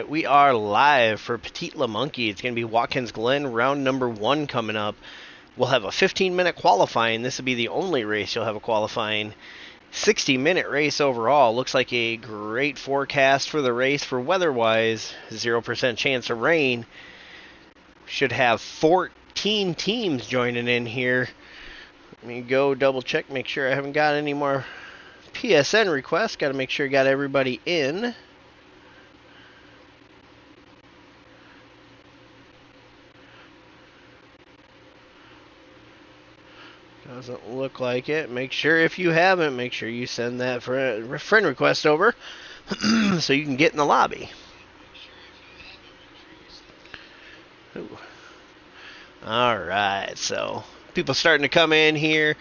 we are live for Petit LeMonkey. It's going to be Watkins Glen, round number 1 coming up. We'll have a 15-minute qualifying. This will be the only race you'll have a qualifying. 60-minute race overall. Looks like a great forecast for the race for weather-wise. 0% chance of rain. Should have 14 teams joining in here. Let me go double check, make sure I haven't got any more PSN requests. Got to make sure I got everybody in. Doesn't look like it. Make sure if you haven't, make sure you send that friend request over so you can get in the lobby. Ooh. All right, so people starting to come in here.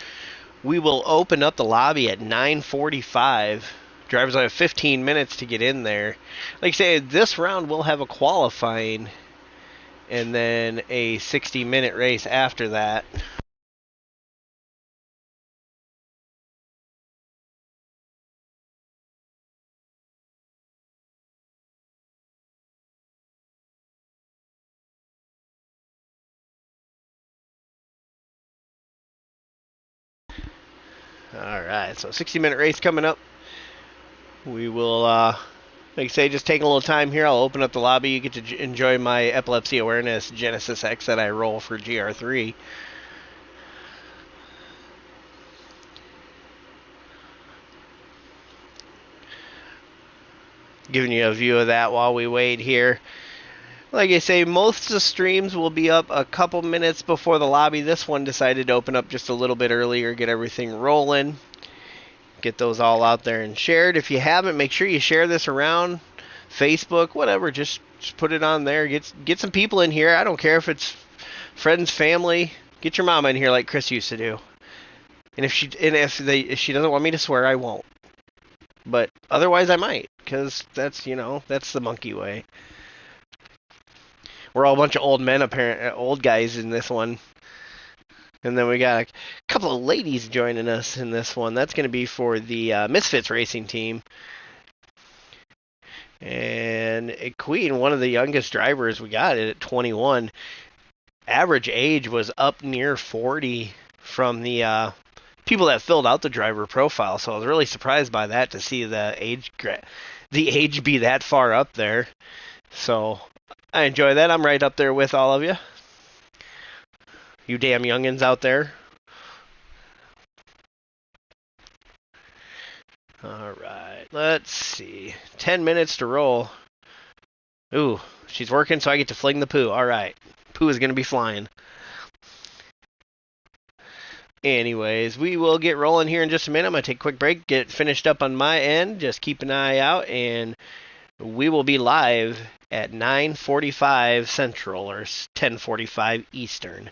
We will open up the lobby at 9:45. Drivers will have 15 minutes to get in there. Like I say, this round we'll have a qualifying and then a 60-minute race after that. All right, so 60-minute race coming up. We will, like I say, just take a little time here. I'll open up the lobby. You get to enjoy my epilepsy awareness Genesis X that I roll for GR3. Giving you a view of that while we wait here. Like I say, most of the streams will be up a couple minutes before the lobby. This one decided to open up just a little bit earlier, get everything rolling. Get those all out there and shared. If you haven't, make sure you share this around Facebook, whatever. Just put it on there. Get some people in here. I don't care if it's friends, family. Get your mama in here like Chris used to do. And if she doesn't want me to swear, I won't. But otherwise, I might, because that's that's the monkey way. We're all a bunch of old men, old guys in this one. And then we got a couple of ladies joining us in this one. That's going to be for the Misfits racing team. And Queen, one of the youngest drivers, we got it at 21. Average age was up near 40 from the people that filled out the driver profile. So I was really surprised by that to see the age be that far up there. So I enjoy that. I'm right up there with all of you. You damn youngins out there. All right, let's see. 10 minutes to roll. Ooh, she's working, so I get to fling the poo. All right, poo is going to be flying. Anyways, we will get rolling here in just a minute. I'm going to take a quick break, get finished up on my end. Just keep an eye out, and we will be live at 9:45 Central or 10:45 Eastern.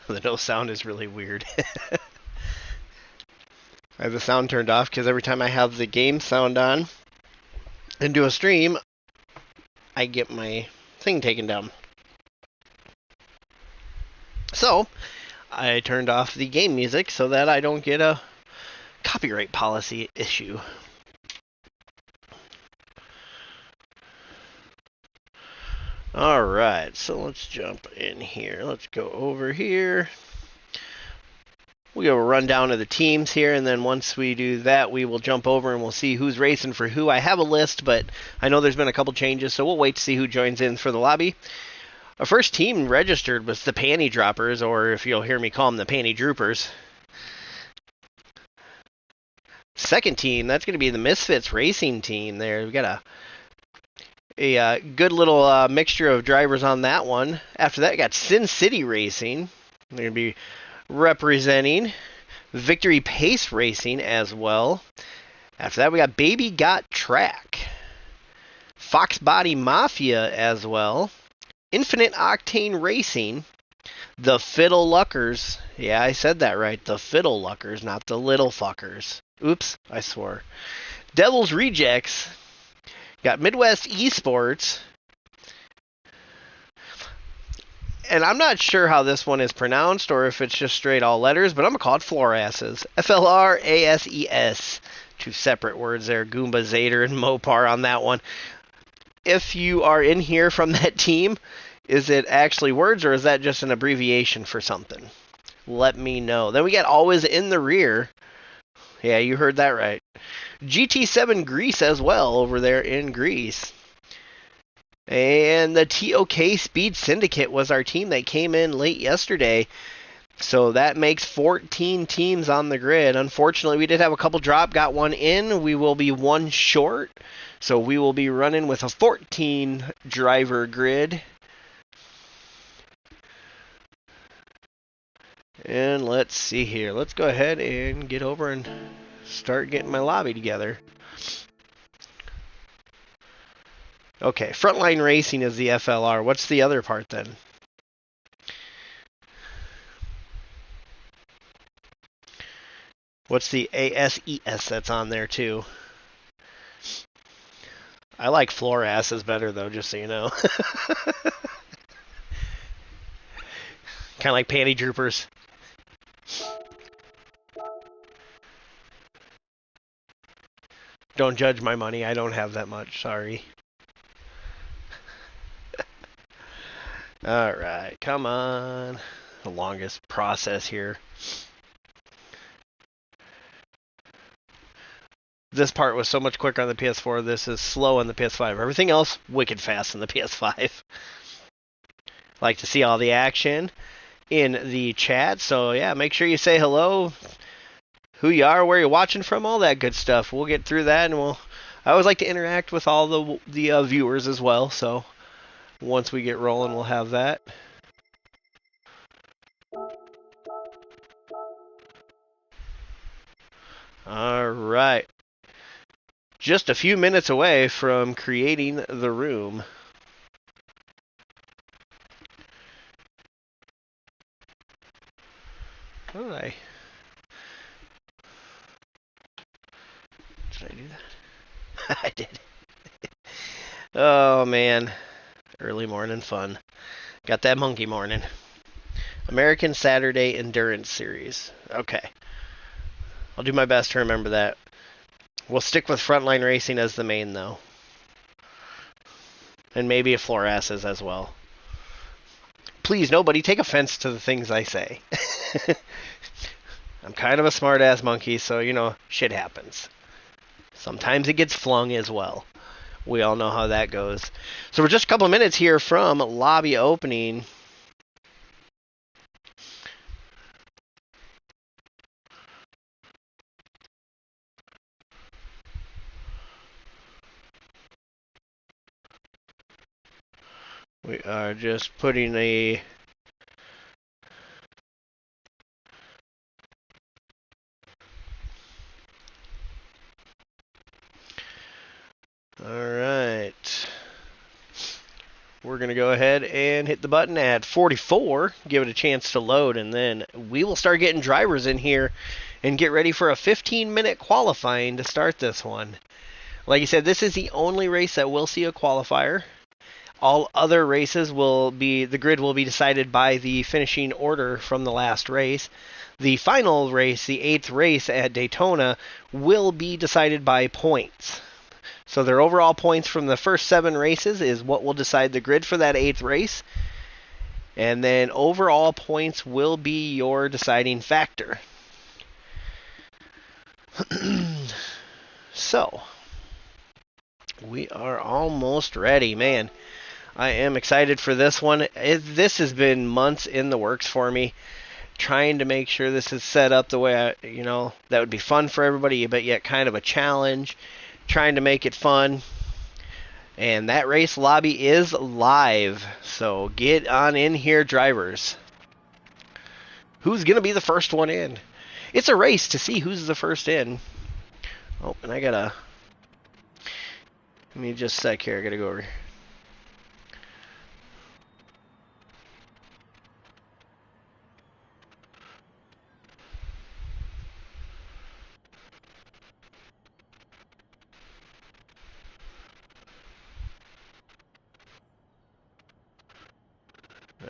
The no sound is really weird. I have the sound turned off because every time I have the game sound on and do a stream, I get my thing taken down. So, I turned off the game music so that I don't get a copyright policy issue. Alright, so let's jump in here. Let's go over here. We'll give a rundown of the teams here, and then once we do that, we will jump over and we'll see who's racing for who. I have a list, but I know there's been a couple changes, so we'll wait to see who joins in for the lobby. Our first team registered was the Panty Droppers, or if you'll hear me call them the Panty Droopers. Second team, that's going to be the Misfits Racing team there. We've got a good little mixture of drivers on that one. After that, we got Sin City Racing. They're going to be representing Victory Pace Racing as well. After that, we got Baby Got Track. Fox Body Mafia as well. Infinite Octane Racing. The Fiddle Luckers. Yeah, I said that right. The Fiddle Luckers, not the little fuckers. Oops, I swore. Devil's Rejects. Got Midwest Esports. And I'm not sure how this one is pronounced or if it's just straight all letters, but I'm going to call it Florasses. Flrases. Two separate words there. Goomba, Zader, and Mopar on that one. If you are in here from that team, is it actually words or is that just an abbreviation for something? Let me know. Then we got Always in the Rear. Yeah, you heard that right. GT7 Greece as well over there in Greece. And the TOK Speed Syndicate was our team that came in late yesterday. So that makes 14 teams on the grid. Unfortunately, we did have a couple drop, got one in. We will be one short. So we will be running with a 14 driver grid. And let's see here. Let's go ahead and get over and start getting my lobby together. Okay, Frontline Racing is the FLR. What's the other part then? What's the ASES that's on there too? I like floor asses better though, just so you know. Kind of like Panty Droopers. Don't judge my money. I don't have that much. Sorry. Alright, come on. The longest process here. This part was so much quicker on the PS4. This is slow on the PS5. Everything else, wicked fast on the PS5. Like to see all the action in the chat. So, yeah, make sure you say hello, who you are, where you're watching from, all that good stuff. We'll get through that, and I always like to interact with all the viewers as well. So, once we get rolling, we'll have that. All right. Just a few minutes away from creating the room. How did I do that? I did. Oh, man. Early morning fun. Got that monkey morning. American Saturday Endurance Series. Okay. I'll do my best to remember that. We'll stick with Frontline Racing as the main, though. And maybe a floor asses as well. Please, nobody take offense to the things I say. I'm kind of a smart-ass monkey, so, you know, shit happens. Sometimes it gets flung as well. We all know how that goes. So we're just a couple of minutes here from lobby opening. We are just putting a... Alright. We're going to go ahead and hit the button at 44, give it a chance to load, and then we will start getting drivers in here and get ready for a 15-minute qualifying to start this one. Like I said, this is the only race that will see a qualifier. All other races the grid will be decided by the finishing order from the last race. The final race, the 8th race at Daytona, will be decided by points. So their overall points from the first 7 races is what will decide the grid for that 8th race. And then overall points will be your deciding factor. So, we are almost ready, man. I am excited for this one. This has been months in the works for me, trying to make sure this is set up the way that would be fun for everybody, but yet kind of a challenge, trying to make it fun. And that race lobby is live, so get on in here, drivers. Who's going to be the first one in? It's a race to see who's the first in. Oh, and let me just a sec here, I gotta go over here.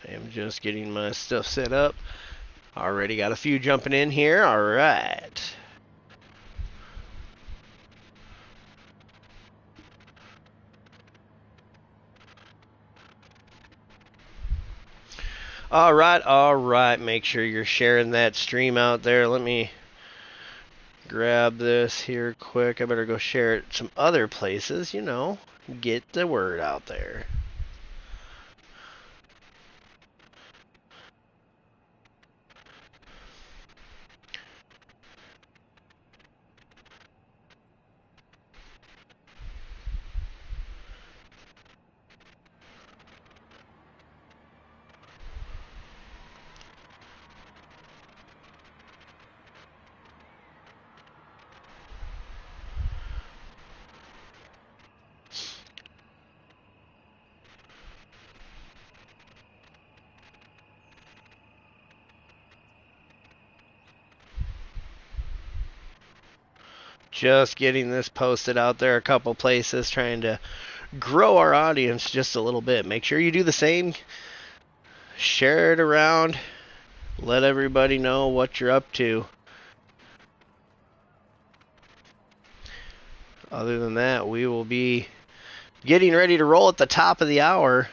I am just getting my stuff set up. Already got a few jumping in here. All right. All right. Make sure you're sharing that stream out there. Let me grab this here quick. I better go share it some other places, get the word out there. Just getting this posted out there a couple places, trying to grow our audience just a little bit. Make sure you do the same. Share it around. Let everybody know what you're up to. Other than that, we will be getting ready to roll at the top of the hour.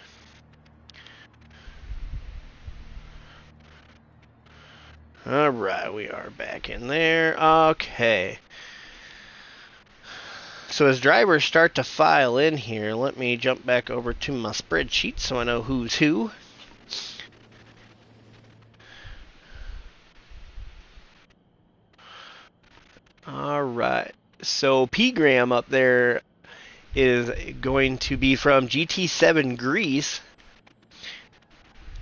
All right, we are back in there. Okay. So as drivers start to file in here, let me jump back over to my spreadsheet so I know who's who. All right. So P-Gram up there is going to be from GT7 Greece.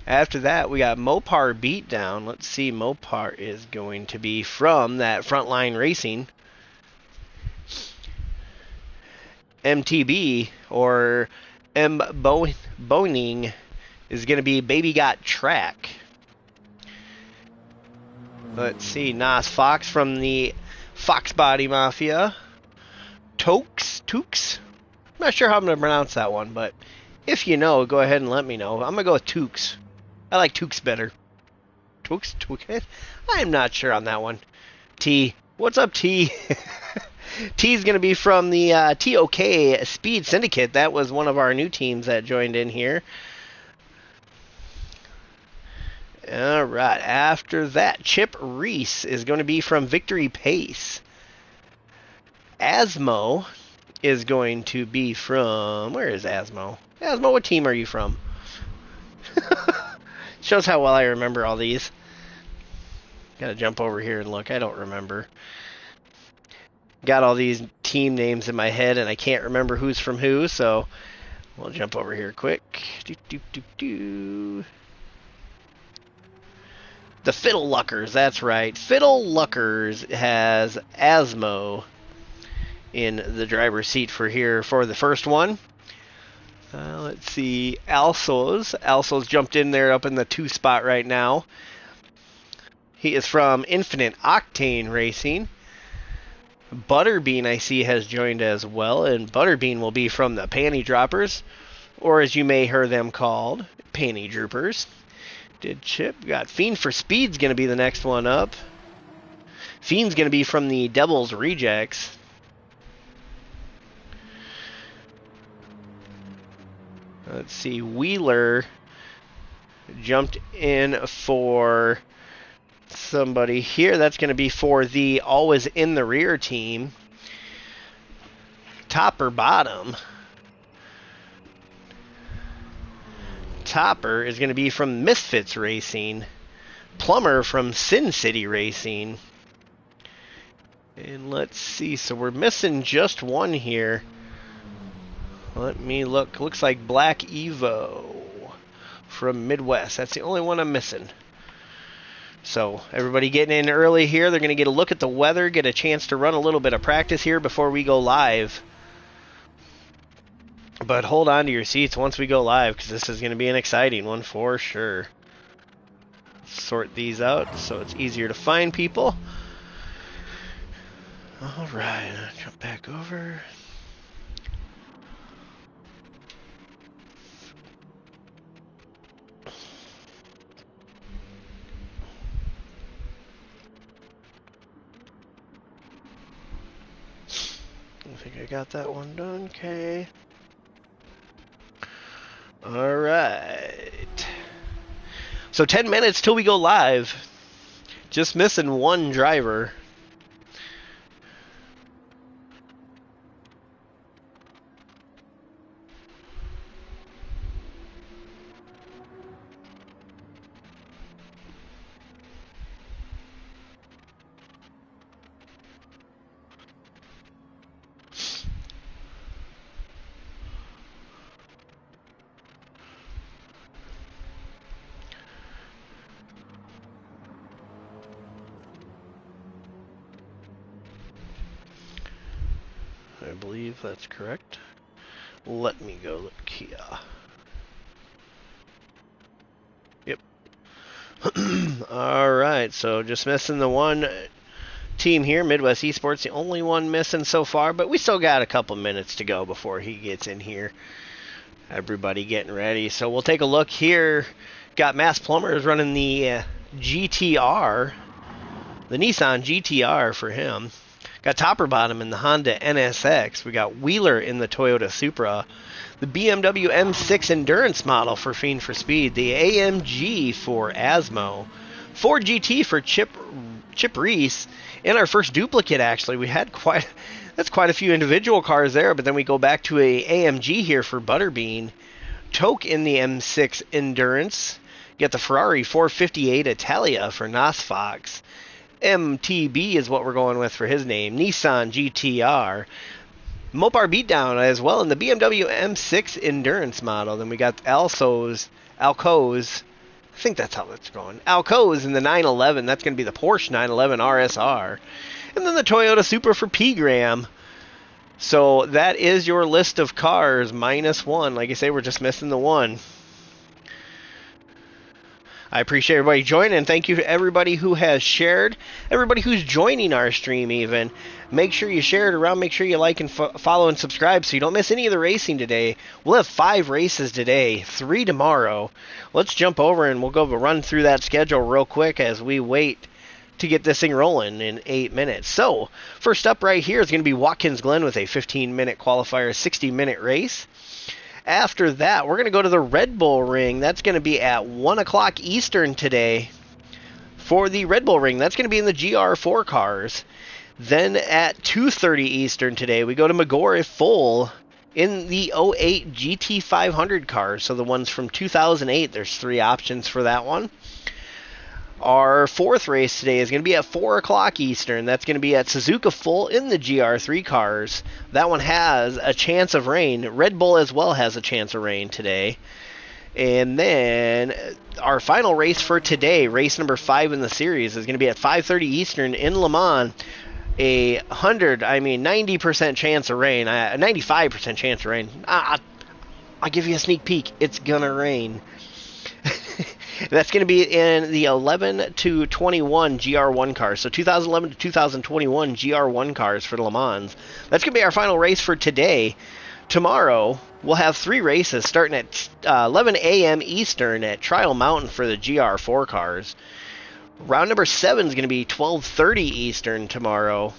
After that, we got Mopar Beatdown. Let's see, Mopar is going to be from that Frontline Racing. MTB, or M. Boning, is going to be Baby Got Track. Let's see, Nas Fox from the Fox Body Mafia. Tookes. I'm not sure how I'm going to pronounce that one, but if you know, go ahead and let me know. I'm going to go with Tookes. I like Tookes better. Tookes? I am not sure on that one. T. What's up, T? T's going to be from the TOK Speed Syndicate. That was one of our new teams that joined in here. All right. After that, Chip Reese is going to be from Victory Pace. Asmo is going to be from... Where is Asmo? Asmo, what team are you from? Shows how well I remember all these. Gotta jump over here and look. I don't remember. Got all these team names in my head, and I can't remember who's from who, so we'll jump over here quick. The Fiddle Luckers, that's right. Fiddle Luckers has Asmo in the driver's seat for here for the first one. Let's see, Also's jumped in there up in the 2 spot right now. He is from Infinite Octane Racing. Butterbean, I see, has joined as well, and Butterbean will be from the Panty Droppers, or as you may hear them called, Panty Droopers. Did Chip. Got Fiend for Speed's going to be the next one up. Fiend's going to be from the Devil's Rejects. Let's see, Wheeler jumped in for somebody here. That's going to be for the Always in the Rear team. Topper Bottom. Topper is going to be from Misfits Racing. Plumber from Sin City Racing. And let's see, so we're missing just one here. Let me look. Looks like Black Evo from Midwest. That's the only one I'm missing. So everybody getting in early here. They're going to get a look at the weather, get a chance to run a little bit of practice here before we go live. But hold on to your seats once we go live, because this is going to be an exciting one for sure. Sort these out so it's easier to find people. All right, I'll jump back over. I think I got that one done. Okay. All right. So 10 minutes till we go live. Just missing one driver. I believe that's correct. Let me go look here. Yep. Alright, so just missing the one team here, Midwest Esports, the only one missing so far, but we still got a couple minutes to go before he gets in here. Everybody getting ready. So we'll take a look here. Got Mass Plumbers running the GTR, the Nissan GTR for him. Got Topper Bottom in the Honda NSX. We got Wheeler in the Toyota Supra. The BMW M6 Endurance model for Fiend for Speed. The AMG for Asmo. Ford GT for Chip Reese. And our first duplicate, actually. We had quite a few individual cars there, but then we go back to a AMG here for Butterbean. Toke in the M6 Endurance. Get the Ferrari 458 Italia for Nosfox. MTB is what we're going with for his name. Nissan GTR. Mopar Beatdown as well in the BMW M6 Endurance model. Then we got Alco's. I think that's how it's going. Alco's in the 911. That's going to be the Porsche 911 RSR. And then the Toyota Supra for P-Gram. So that is your list of cars minus one. Like I say, we're just missing the one. I appreciate everybody joining. Thank you to everybody who has shared, everybody who's joining our stream even. Make sure you share it around. Make sure you like and follow and subscribe so you don't miss any of the racing today. We'll have 5 races today, 3 tomorrow. Let's jump over and we'll go run through that schedule real quick as we wait to get this thing rolling in 8 minutes. So, first up right here is going to be Watkins Glen with a 15-minute qualifier, 60-minute race. After that, we're going to go to the Red Bull Ring. That's going to be at 1 o'clock Eastern today for the Red Bull Ring. That's going to be in the GR4 cars. Then at 2:30 Eastern today, we go to Magore Full in the 08 GT500 cars. So the ones from 2008, there's 3 options for that one. Our 4th race today is going to be at 4 o'clock Eastern. That's going to be at Suzuka Full in the GR3 cars. That one has a chance of rain. Red Bull as well has a chance of rain today. And then our final race for today, race number 5 in the series, is going to be at 5:30 Eastern in Le Mans. A 90% chance of rain, a 95% chance of rain. I'll give you a sneak peek. It's gonna rain. That's going to be in the 11 to 21 GR1 cars. So 2011 to 2021 GR1 cars for Le Mans. That's going to be our final race for today. Tomorrow, we'll have 3 races starting at 11 a.m. Eastern at Trial Mountain for the GR4 cars. Round number 7 is going to be 12:30 Eastern tomorrow.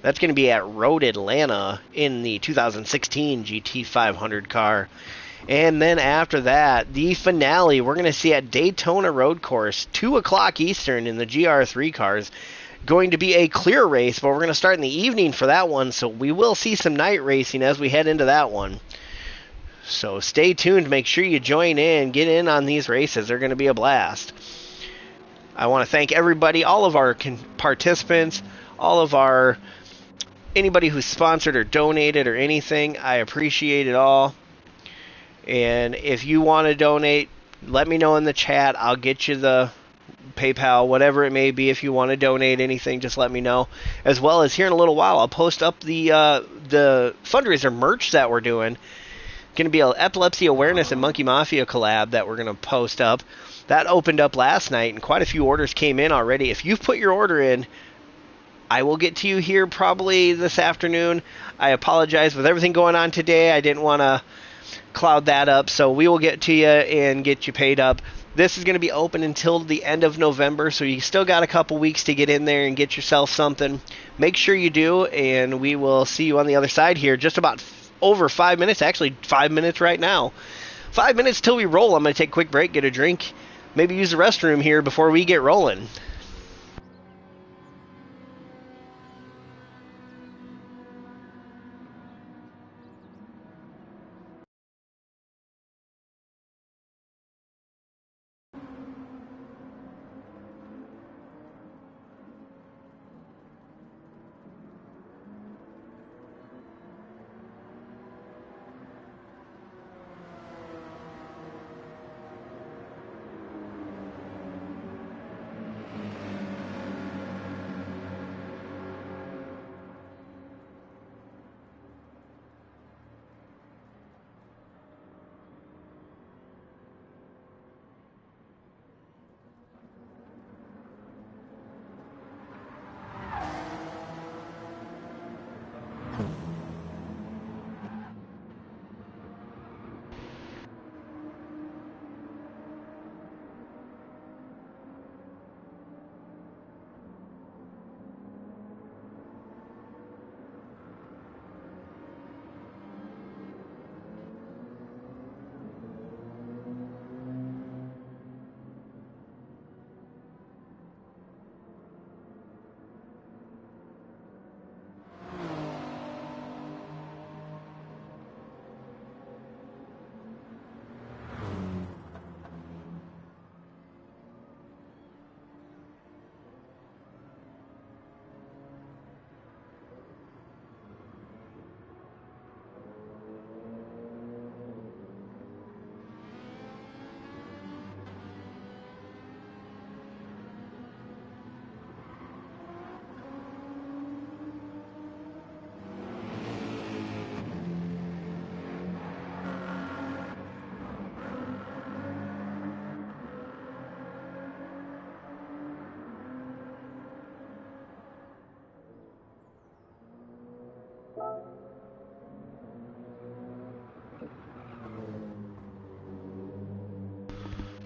That's going to be at Road Atlanta in the 2016 GT500 car. And then after that, the finale, we're going to see at Daytona Road Course, 2 o'clock Eastern in the GR3 cars. Going to be a clear race, but we're going to start in the evening for that one, so we will see some night racing as we head into that one. So stay tuned. Make sure you join in. Get in on these races. They're going to be a blast. I want to thank everybody, all of our participants, all of our anybody who sponsored or donated or anything. I appreciate it all. And if you want to donate, let me know in the chat. I'll get you the PayPal, whatever it may be. If you want to donate anything, just let me know. As well as here in a little while, I'll post up the fundraiser merch that we're doing. Going to be an Epilepsy Awareness and Monkey Mafia collab that we're going to post up. That opened up last night, and quite a few orders came in already. If you've put your order in, I will get to you here probably this afternoon. I apologize with everything going on today. I didn't want to cloud that up, so we will get to you and get you paid up. This is going to be open until the end of November, so you still got a couple weeks to get in there and get yourself something. Make sure you do, and we will see you on the other side here. Just about over 5 minutes, actually 5 minutes right now. 5 minutes till we roll. I'm going to take a quick break, get a drink, maybe use the restroom here before we get rolling.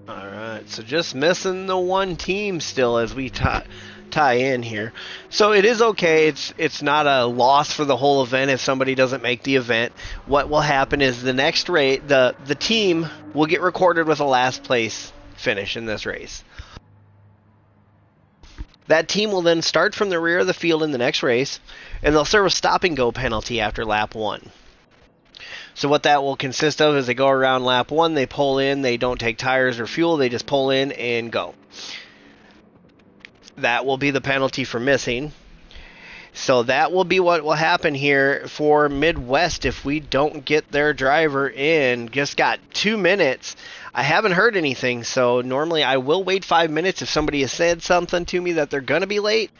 Alright, so just missing the one team still as we tie in here. So it is okay. It's not a loss for the whole event if somebody doesn't make the event. What will happen is the next race, the team will get recorded with a last place finish in this race. That team will then start from the rear of the field in the next race, and they'll serve a stop-and-go penalty after lap 1. So what that will consist of is they go around lap 1, they pull in, they don't take tires or fuel, they just pull in and go. That will be the penalty for missing. So that will be what will happen here for Midwest if we don't get their driver in. Just got 2 minutes. I haven't heard anything, so normally I will wait 5 minutes if somebody has said something to me that they're going to be late.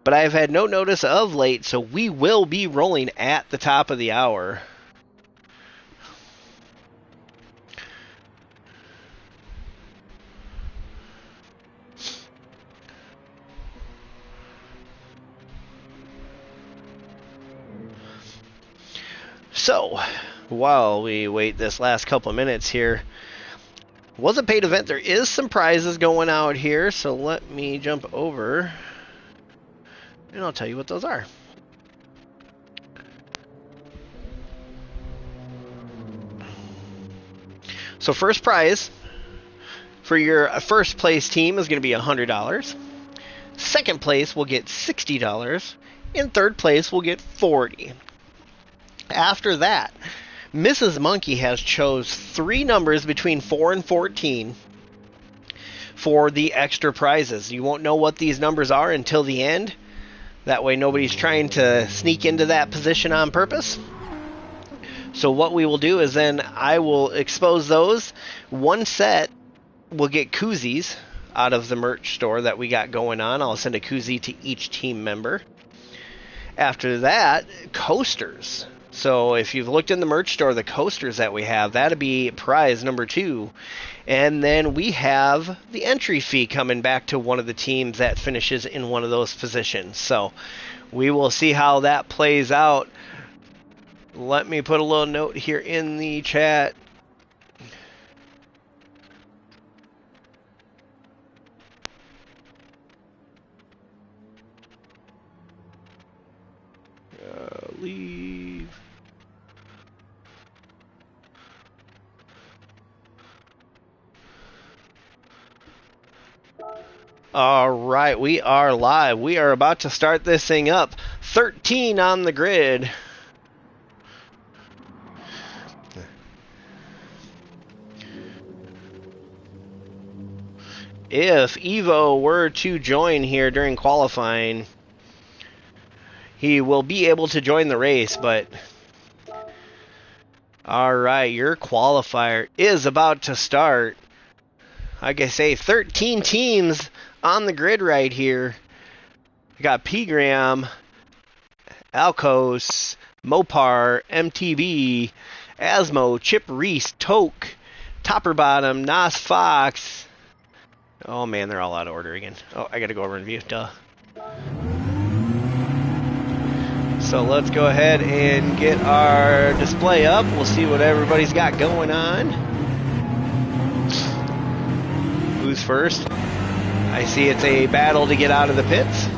But I've had no notice of late, so we will be rolling at the top of the hour. So, while we wait this last couple of minutes here, was a paid event. There is some prizes going out here, so let me jump over and I'll tell you what those are. So first prize for your first place team is going to be $100. Second place will get $60, and third place will get $40. After that, Mrs. Monkey has chose 3 numbers between 4 and 14 for the extra prizes. You won't know what these numbers are until the end. That way nobody's trying to sneak into that position on purpose. So what we will do is then I will expose those. One set will get koozies out of the merch store that we got going on. I'll send a koozie to each team member. After that, coasters. So if you've looked in the merch store, the coasters that we have, that'll be prize number 2. And then we have the entry fee coming back to one of the teams that finishes in one of those positions. So we will see how that plays out. Let me put a little note here in the chat. Leave. All right, we are live. We are about to start this thing up. 13 on the grid. If Evo were to join here during qualifying, he will be able to join the race, but all right, your qualifier is about to start. Like I say, 13 teams on the grid right here. We got P-Gram, Alcos, Mopar, MTB, Asmo, Chip Reese, Toke, Topper Bottom, Nas Fox. Oh man, they're all out of order again. Oh, I gotta go over and view. Duh. So let's go ahead and get our display up. We'll see what everybody's got going on. Who's first? I see it's a battle to get out of the pits.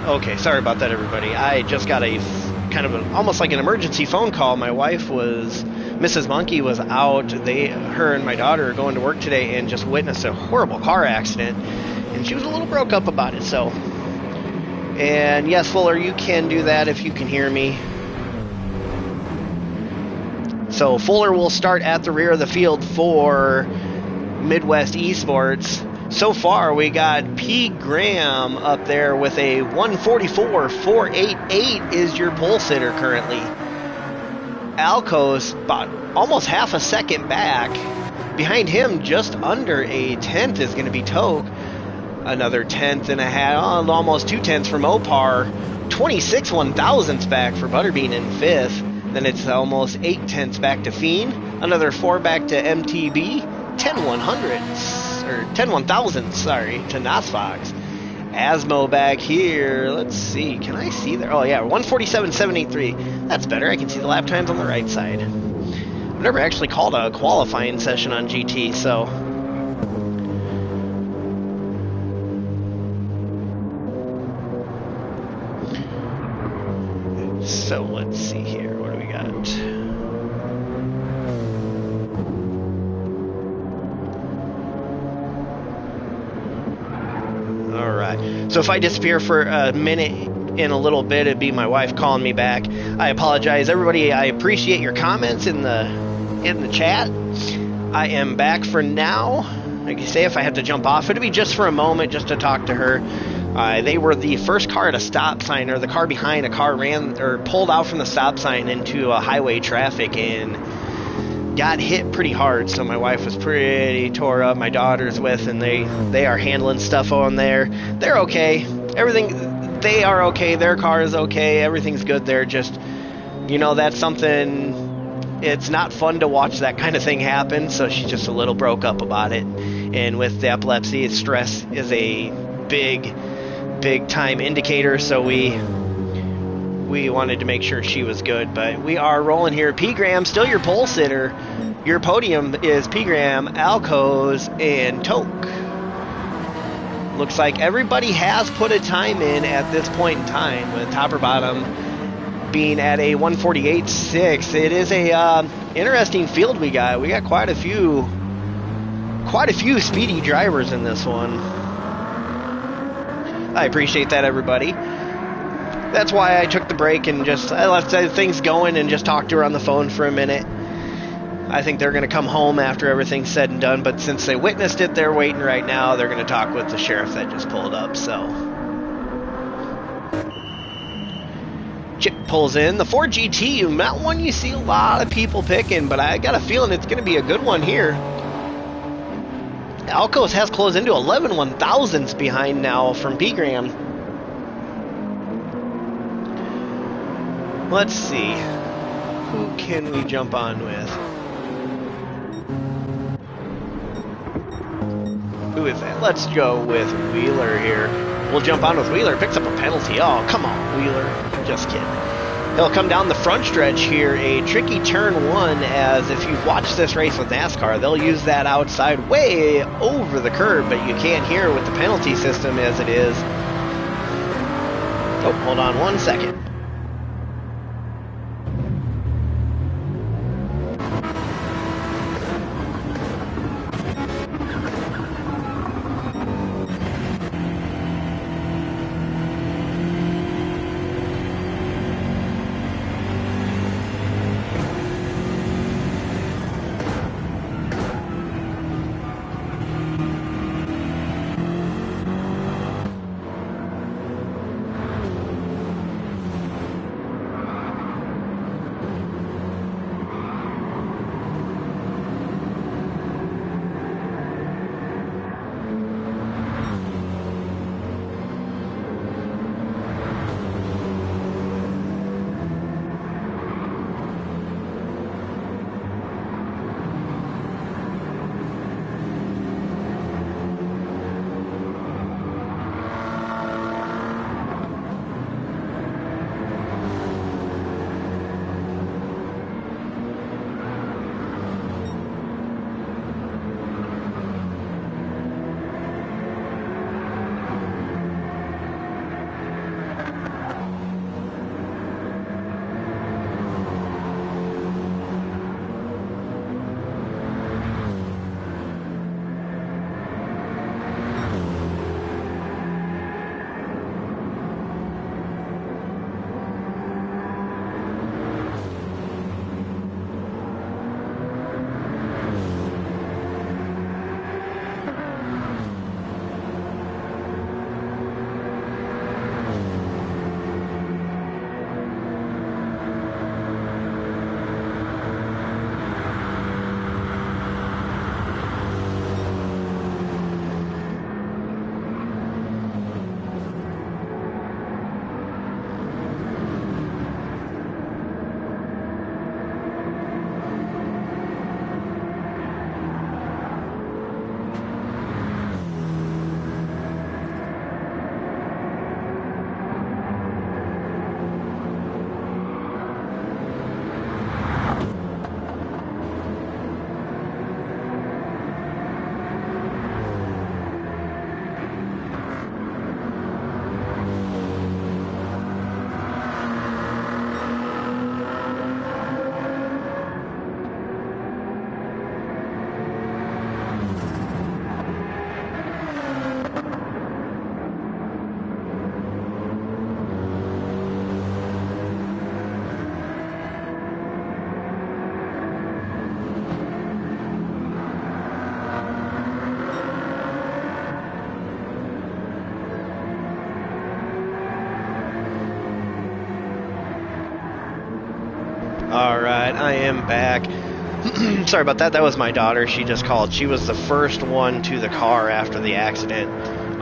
Okay, sorry about that, everybody. I just got a kind of almost like an emergency phone call. My wife was, Mrs. Monkey was out. Her and my daughter are going to work today and just witnessed a horrible car accident, and she was a little broke up about it. So, and yes, Fuller, you can do that if you can hear me. So Fuller will start at the rear of the field for Midwest Esports. So far, we got P. Graham up there with a 144.488 is your pole sitter currently. Alco's about almost half a second back. Behind him, just under a tenth, is going to be Toke. Another tenth and a half, almost 2 tenths from Opar. 26 1/1000ths back for Butterbean in fifth. Then it's almost 8 tenths back to Fiend. Another 4 back to MTB. 10 1/1000ths, sorry, to Nosfox. Asmo back here. Let's see. Can I see there? Oh, yeah, 147.783. That's better. I can see the lap times on the right side. I've never actually called a qualifying session on GT, so. So let's see here. What do we got? Alright, so if I disappear for a minute in a little bit, it'd be my wife calling me back. I apologize, everybody. I appreciate your comments in the chat. I am back for now. Like you say, if I have to jump off, it'll be just for a moment, just to talk to her. They were the first car at a stop sign, or the car behind a car ran or pulled out from the stop sign into a highway traffic and got hit pretty hard, so my wife was pretty tore up. My daughter's with, and they are handling stuff on there. They're okay. They are okay. Their car is okay. Everything's good there. Just, that's something, it's not fun to watch that kind of thing happen, so she's just a little broke up about it. And with the epilepsy, stress is a big time indicator, so we wanted to make sure she was good. But we are rolling here. P. Graham, still your pole sitter. Your podium is P. Graham, Alcos, and Toke. Looks like everybody has put a time in at this point in time, with top or bottom being at a 148.6. It is a interesting field we got. We got quite a few speedy drivers in this one. I appreciate that, everybody. That's why I took the break and I left things going and just talked to her on the phone for a minute. I think they're going to come home after everything's said and done, but since they witnessed it, they're waiting right now. They're going to talk with the sheriff that just pulled up, so. Chip pulls in. The Ford GT, not one you see a lot of people picking, but I got a feeling it's going to be a good one here. Alcos has closed into 11 1/1000ths behind now from P. Graham. Let's see. Who can we jump on with? Who is that? Let's go with Wheeler here. We'll jump on with Wheeler. Picks up a penalty. Oh, come on, Wheeler. Just kidding. He'll come down the front stretch here. A tricky turn one, as if you've watched this race with NASCAR, they'll use that outside way over the curb, but you can't hear with the penalty system as it is. Oh, hold on 1 second. I am back. Sorry about that. That was my daughter. She just called. She was the first one to the car after the accident.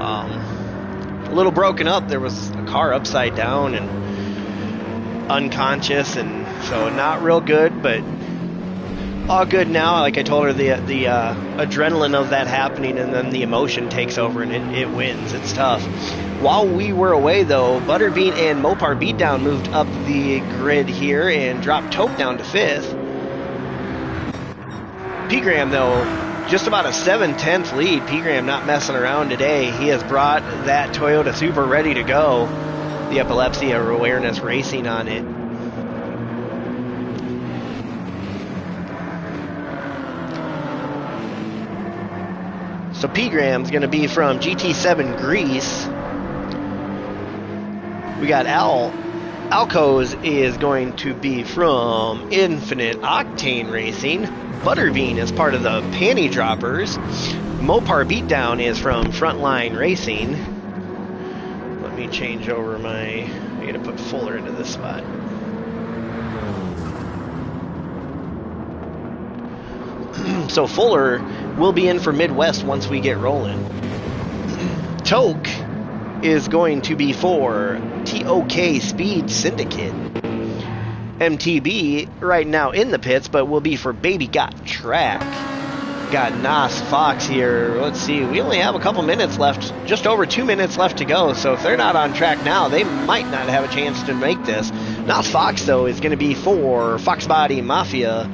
A little broken up. There was a car upside down and unconscious, and so not real good, but all good now. Like I told her, the adrenaline of that happening, and then the emotion takes over, and it wins. It's tough. While we were away, though, Butterbean and Mopar Beatdown moved up the grid here and dropped Taupe down to 5th. P-Gram, though, just about a 7/10 lead. P-Gram not messing around today. He has brought that Toyota Supra ready to go. The Epilepsy Awareness Racing on it. So P-Gram's going to be from GT7 Grease. We got Alcos is going to be from Infinite Octane Racing. Butterbean is part of the Panty Droppers. Mopar Beatdown is from Frontline Racing. Let me change over I gotta put Fuller into this spot. So Fuller will be in for Midwest once we get rolling. Toke is going to be for TOK Speed Syndicate. MTB right now in the pits, but will be for Baby Got Track. Got Nas Fox here. Let's see, we only have a couple minutes left, just over 2 minutes left to go, so if they're not on track now, they might not have a chance to make this. Nas Fox, though, is going to be for Fox Body Mafia.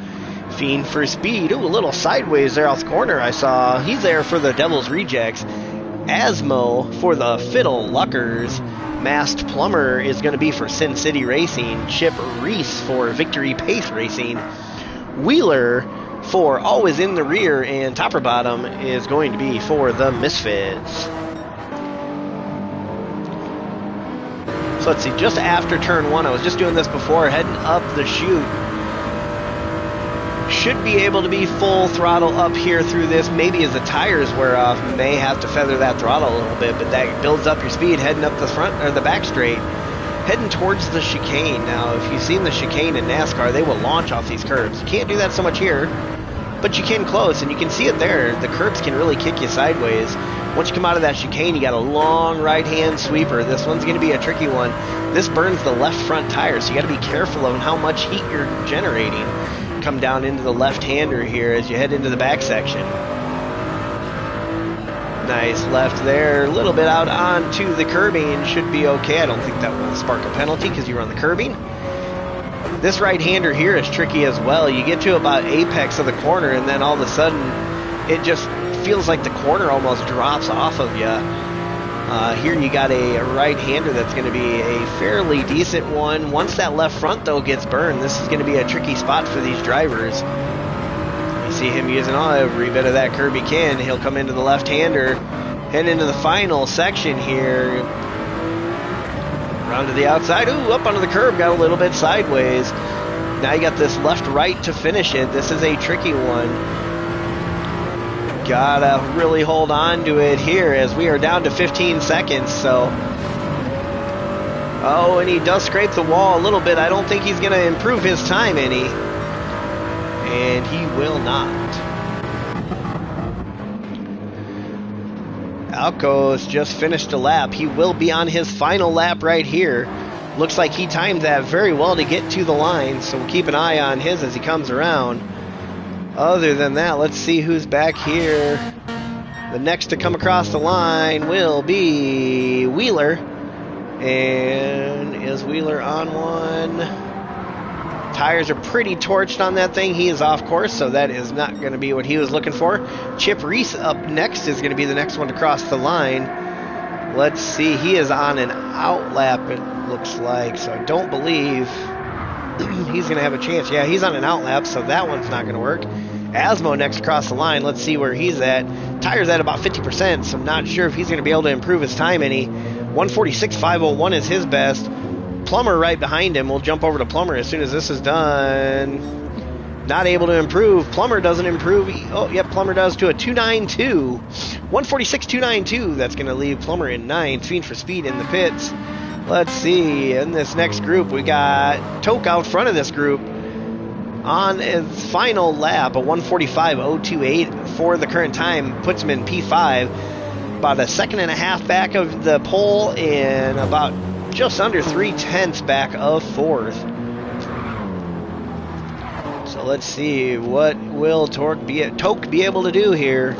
Fiend for Speed. Ooh, a little sideways there off the corner I saw. He's there for the Devil's Rejects. Asmo for the Fiddle Luckers. Masked Plumber is going to be for Sin City Racing. Chip Reese for Victory Pace Racing. Wheeler for Always in the Rear, and Topper Bottom is going to be for the Misfits. So let's see, just after turn 1, I was just doing this before, heading up the chute. Should be able to be full throttle up here through this. Maybe as the tires wear off, may have to feather that throttle a little bit, but that builds up your speed heading up the front or the back straight, heading towards the chicane. Now, if you've seen the chicane in NASCAR, they will launch off these curbs. You can't do that so much here, but you can close, and you can see it there. The curbs can really kick you sideways. Once you come out of that chicane, you got a long right-hand sweeper. This one's going to be a tricky one. This burns the left front tire, so you got to be careful of how much heat you're generating. Come down into the left-hander here as you head into the back section. Nice left there, a little bit out onto the curbing, should be okay. I don't think that will spark a penalty because you were on the curbing. This right-hander here is tricky as well. You get to about apex of the corner, and then all of a sudden it just feels like the corner almost drops off of you. Here you got a right-hander that's going to be a fairly decent one. Once that left front, though, gets burned, this is going to be a tricky spot for these drivers. You see him using every bit of that curb he can. He'll come into the left-hander, head into the final section here. Around to the outside. Ooh, up onto the curb, got a little bit sideways. Now you got this left-right to finish it. This is a tricky one. Gotta really hold on to it here as we are down to 15 seconds, so. Oh, and he does scrape the wall a little bit. I don't think he's gonna improve his time any. And he will not. Alcos just finished a lap. He will be on his final lap right here. Looks like he timed that very well to get to the line, so we'll keep an eye on his as he comes around. Other than that, let's see who's back here. The next to come across the line will be Wheeler. And is Wheeler on one? Tires are pretty torched on that thing. He is off course, so that is not going to be what he was looking for. Chip Reese up next is going to be the next one to cross the line. Let's see. He is on an out lap, it looks like, so I don't believe he's going to have a chance. Yeah, he's on an out lap, so that one's not going to work. Asmo next across the line. Let's see where he's at. Tire's at about 50%, so I'm not sure if he's going to be able to improve his time any. 146.501 is his best. Plumber right behind him. We'll jump over to Plumber as soon as this is done. Not able to improve. Plumber doesn't improve. Oh, yep, Plumber does to a 292. 146.292. That's going to leave Plumber in 9th. Fiend for Speed in the pits. Let's see. In this next group, we got Toke out front of this group. on his final lap, a 1:45.028 for the current time, puts him in P5, about a second and a half back of the pole, and about just under 3/10 back of fourth. So let's see, what will Toke be able to do here?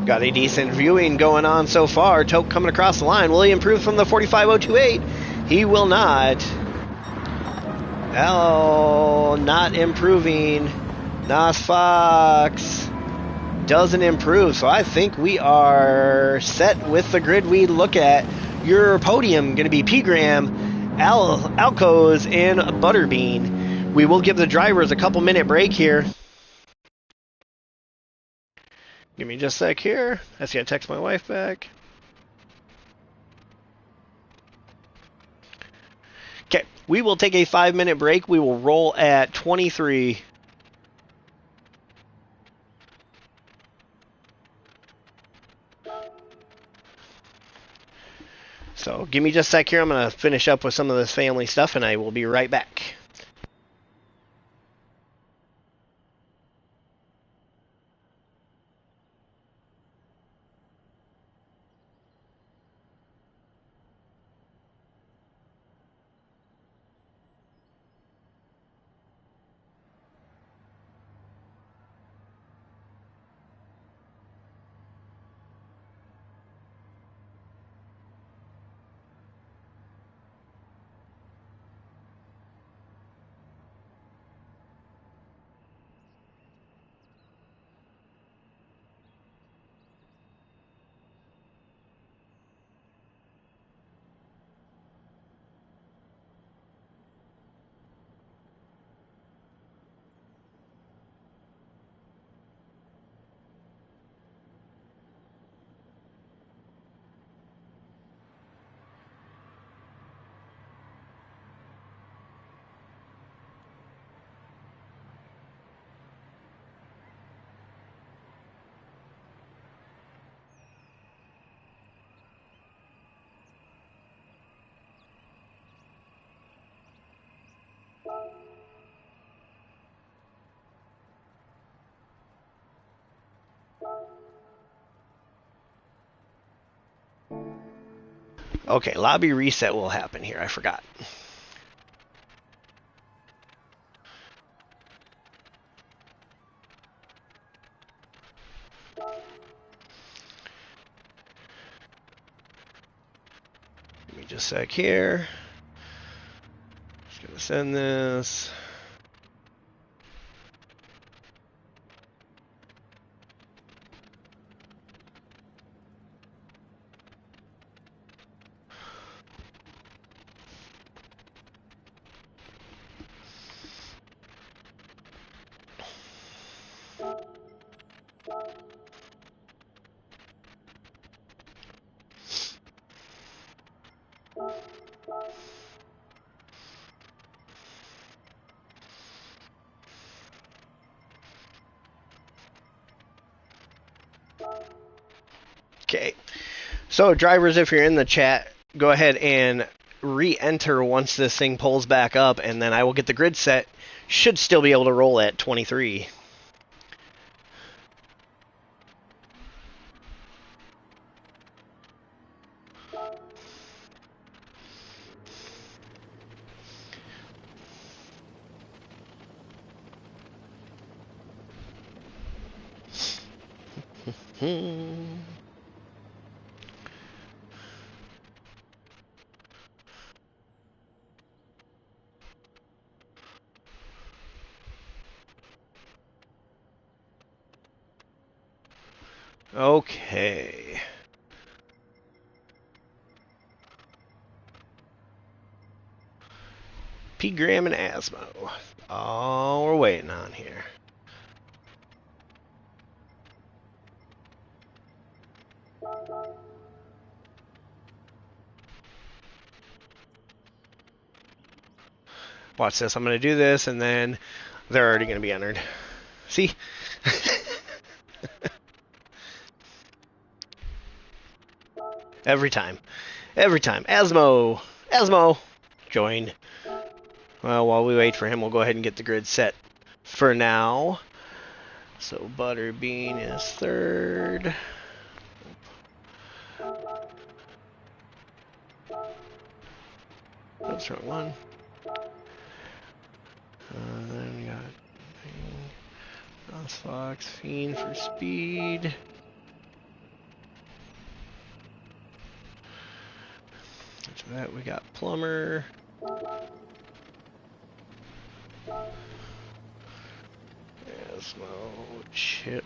Got a decent viewing going on so far. Toke coming across the line. Will he improve from the 45.028? He will not. Oh, not improving. Nas Fox doesn't improve. So I think we are set with the grid we look at. Your podium going to be P. Graham, Alco's, and Butterbean. We will give the drivers a couple minute break here. Give me just a sec here. I just gotta text my wife back. Okay, we will take a 5-minute break. We will roll at 23. So give me just a sec here. I'm gonna finish up with some of this family stuff, and I will be right back. Okay, lobby reset will happen here. I forgot. Give me just a sec here. Just gonna send this. Okay, so drivers, if you're in the chat, go ahead and re-enter once this thing pulls back up, and then I will get the grid set. Should still be able to roll at 23. Okay. P. Graham and Asmo. Oh, we're waiting on here. Watch this. I'm going to do this, and then they're already going to be entered. See? Every time. Every time. Asmo. Asmo. join. Well, while we wait for him, we'll go ahead and get the grid set for now. So Butterbean is third. Oops, wrong one. Then we got Fox, Fiend for speed. After that, we got Plumber. Asmo, Chip.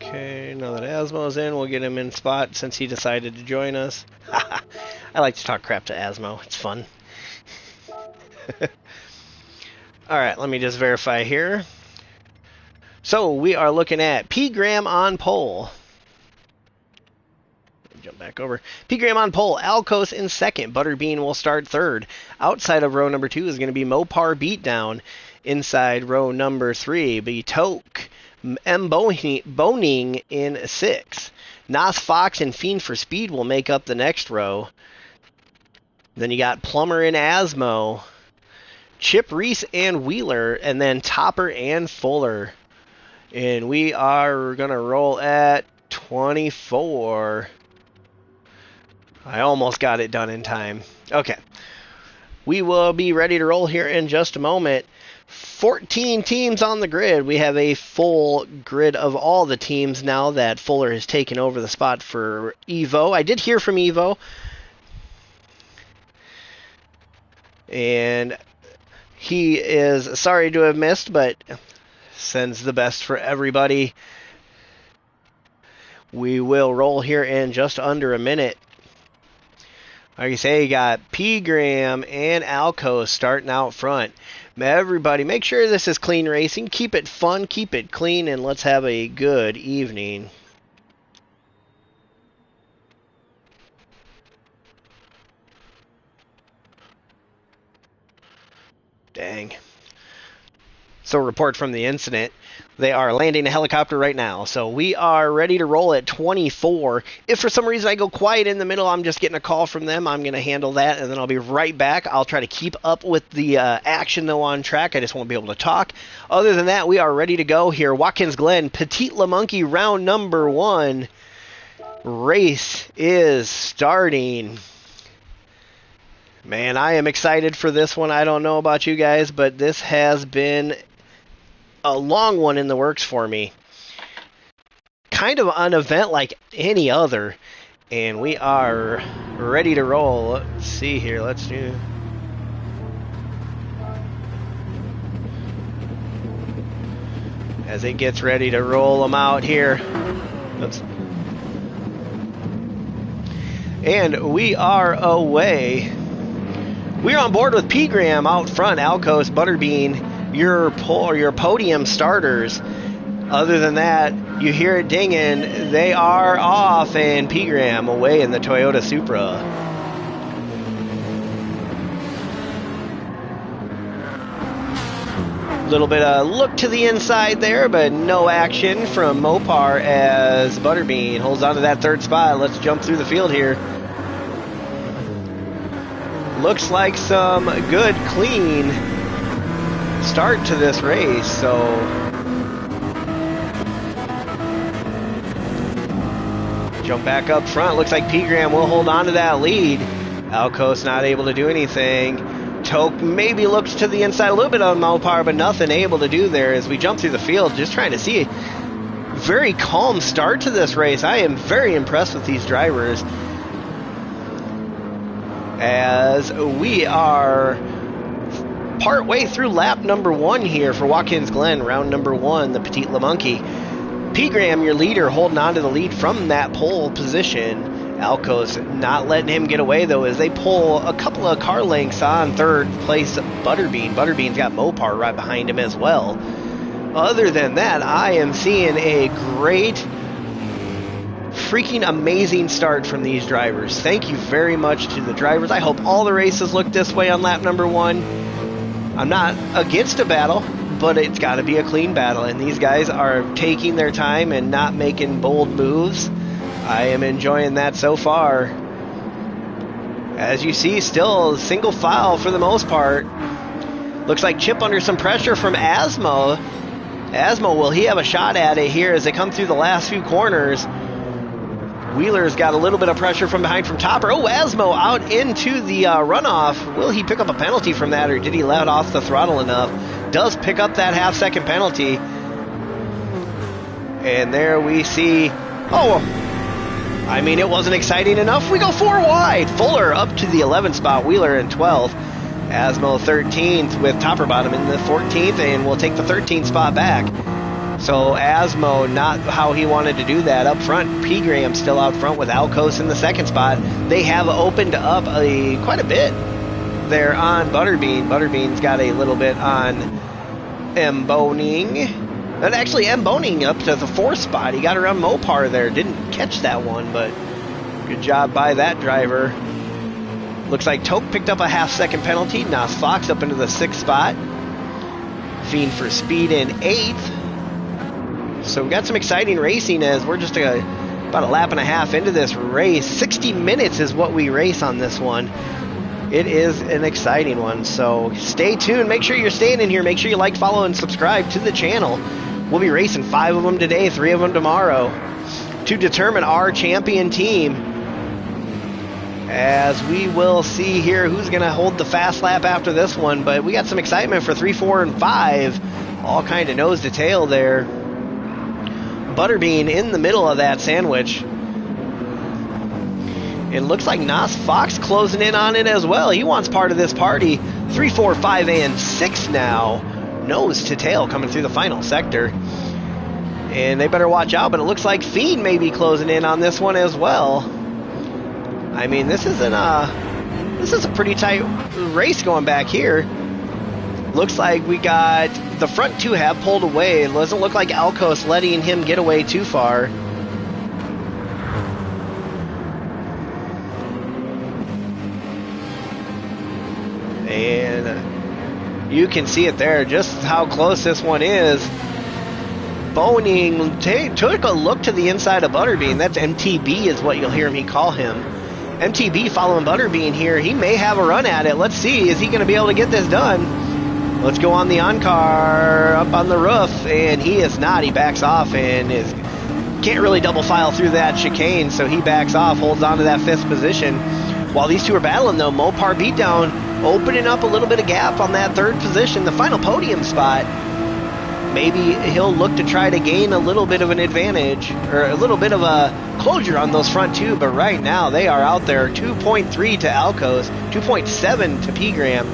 Okay, now that Asmo's in, we'll get him in spot since he decided to join us. I like to talk crap to Asmo. It's fun. Alright, let me just verify here. So, we are looking at P. Graham on pole. Jump back over. P. Graham on pole. Alcos in second. Butterbean will start third. Outside of row number 2 is going to be Mopar Beatdown. Inside row number 3, be Toke. M. Boning in 6. Nas Fox and Fiend for Speed will make up the next row. Then you got Plumber and Asmo. Chip Reese and Wheeler. And then Topper and Fuller. And we are going to roll at 24. I almost got it done in time. Okay. We will be ready to roll here in just a moment. 14 teams on the grid. We have a full grid of all the teams now that Fuller has taken over the spot for Evo. I did hear from Evo. And he is sorry to have missed, but sends the best for everybody. We will roll here in just under a minute. Like I say, you got P. Graham and Alco starting out front. Everybody, make sure this is clean racing. Keep it fun, keep it clean, and let's have a good evening. Dang. So, report from the incident. They are landing a helicopter right now. So we are ready to roll at 24. If for some reason I go quiet in the middle, I'm just getting a call from them. I'm going to handle that, and then I'll be right back. I'll try to keep up with the action, though, on track. I just won't be able to talk. Other than that, we are ready to go here. Watkins, Glen, Petit, LeMonkey, round number 1. Race is starting. Man, I am excited for this one. I don't know about you guys, but this has been a long one in the works for me. Kind of an event like any other. And we are ready to roll. Let's see here. Let's do... As it gets ready to roll them out here. Oops. And we are away. We're on board with P. Graham out front. Alcos, Butterbean, your podium starters. Other than that, you hear it dinging. They are off, and P. Graham away in the Toyota Supra. Little bit of look to the inside there, but no action from Mopar as Butterbean holds on to that third spot. Let's jump through the field here. Looks like some good, clean start to this race, so jump back up front. Looks like P. Graham will hold on to that lead. Alco's not able to do anything. Toke maybe looks to the inside a little bit on Mopar, but nothing able to do there as we jump through the field. Just trying to see a very calm start to this race. I am very impressed with these drivers. As we are part way through lap number 1 here for Watkins Glen, round number 1, the Petit LeMonkey. P. Graham, your leader, holding on to the lead from that pole position. Alco's not letting him get away, though, as they pull a couple of car lengths on third place Butterbean. Butterbean's got Mopar right behind him as well. Other than that, I am seeing a great, freaking amazing start from these drivers. Thank you very much to the drivers. I hope all the races look this way on lap number 1. I'm not against a battle, but it's got to be a clean battle, and these guys are taking their time and not making bold moves. I am enjoying that so far. As you see, still single file for the most part. Looks like Chip under some pressure from Asmo. Asmo, will he have a shot at it here as they come through the last few corners? Wheeler's got a little bit of pressure from behind from Topper. Oh, Asmo out into the runoff. Will he pick up a penalty from that, or did he let off the throttle enough? Does pick up that half-second penalty. And there we see... Oh, I mean, it wasn't exciting enough. We go 4 wide. Fuller up to the 11th spot. Wheeler in 12th. Asmo 13th with Topper Bottom in the 14th, and we'll take the 13th spot back. So Asmo, not how he wanted to do that up front. P. Graham still out front with Alcos in the 2nd spot. They have opened up quite a bit there on Butterbean. Butterbean's got a little bit on Emboning. And actually, Emboning up to the 4th spot. He got around Mopar there. Didn't catch that one, but good job by that driver. Looks like Toke picked up a half-second penalty. Nas Fox up into the 6th spot. Fiend for Speed in 8th. So we got some exciting racing as we're just about a lap and a half into this race. 60 minutes is what we race on this one. It is an exciting one, so stay tuned. Make sure you're staying in here. Make sure you like, follow, and subscribe to the channel. We'll be racing 5 of them today, 3 of them tomorrow, to determine our champion team. As we will see here who's going to hold the fast lap after this one. But we got some excitement for 3, 4, and 5. All kind of nose to tail there. Butterbean in the middle of that sandwich. It looks like Nas Fox closing in on it as well. He wants part of this party. 3, 4, 5, and 6 now. Nose to tail coming through the final sector. And they better watch out, but it looks like Fiend may be closing in on this one as well. I mean, this is a pretty tight race going back here. Looks like we got the front 2 have pulled away. It doesn't look like Alcos letting him get away too far. And you can see it there, just how close this one is. Boning took a look to the inside of Butterbean. That's MTB is what you'll hear me call him. MTB following Butterbean here. He may have a run at it. Let's see. Is he going to be able to get this done? Let's go on the on-car up on the roof. And he is not. He backs off and can't really double file through that chicane. So he backs off, holds on to that 5th position. While these 2 are battling, though, Mopar beatdown opening up a little bit of gap on that 3rd position, the final podium spot. Maybe he'll look to try to gain a little bit of an advantage, or a little bit of a closure on those front 2, but right now they are out there. 2.3 to Alcos, 2.7 to P. Graham.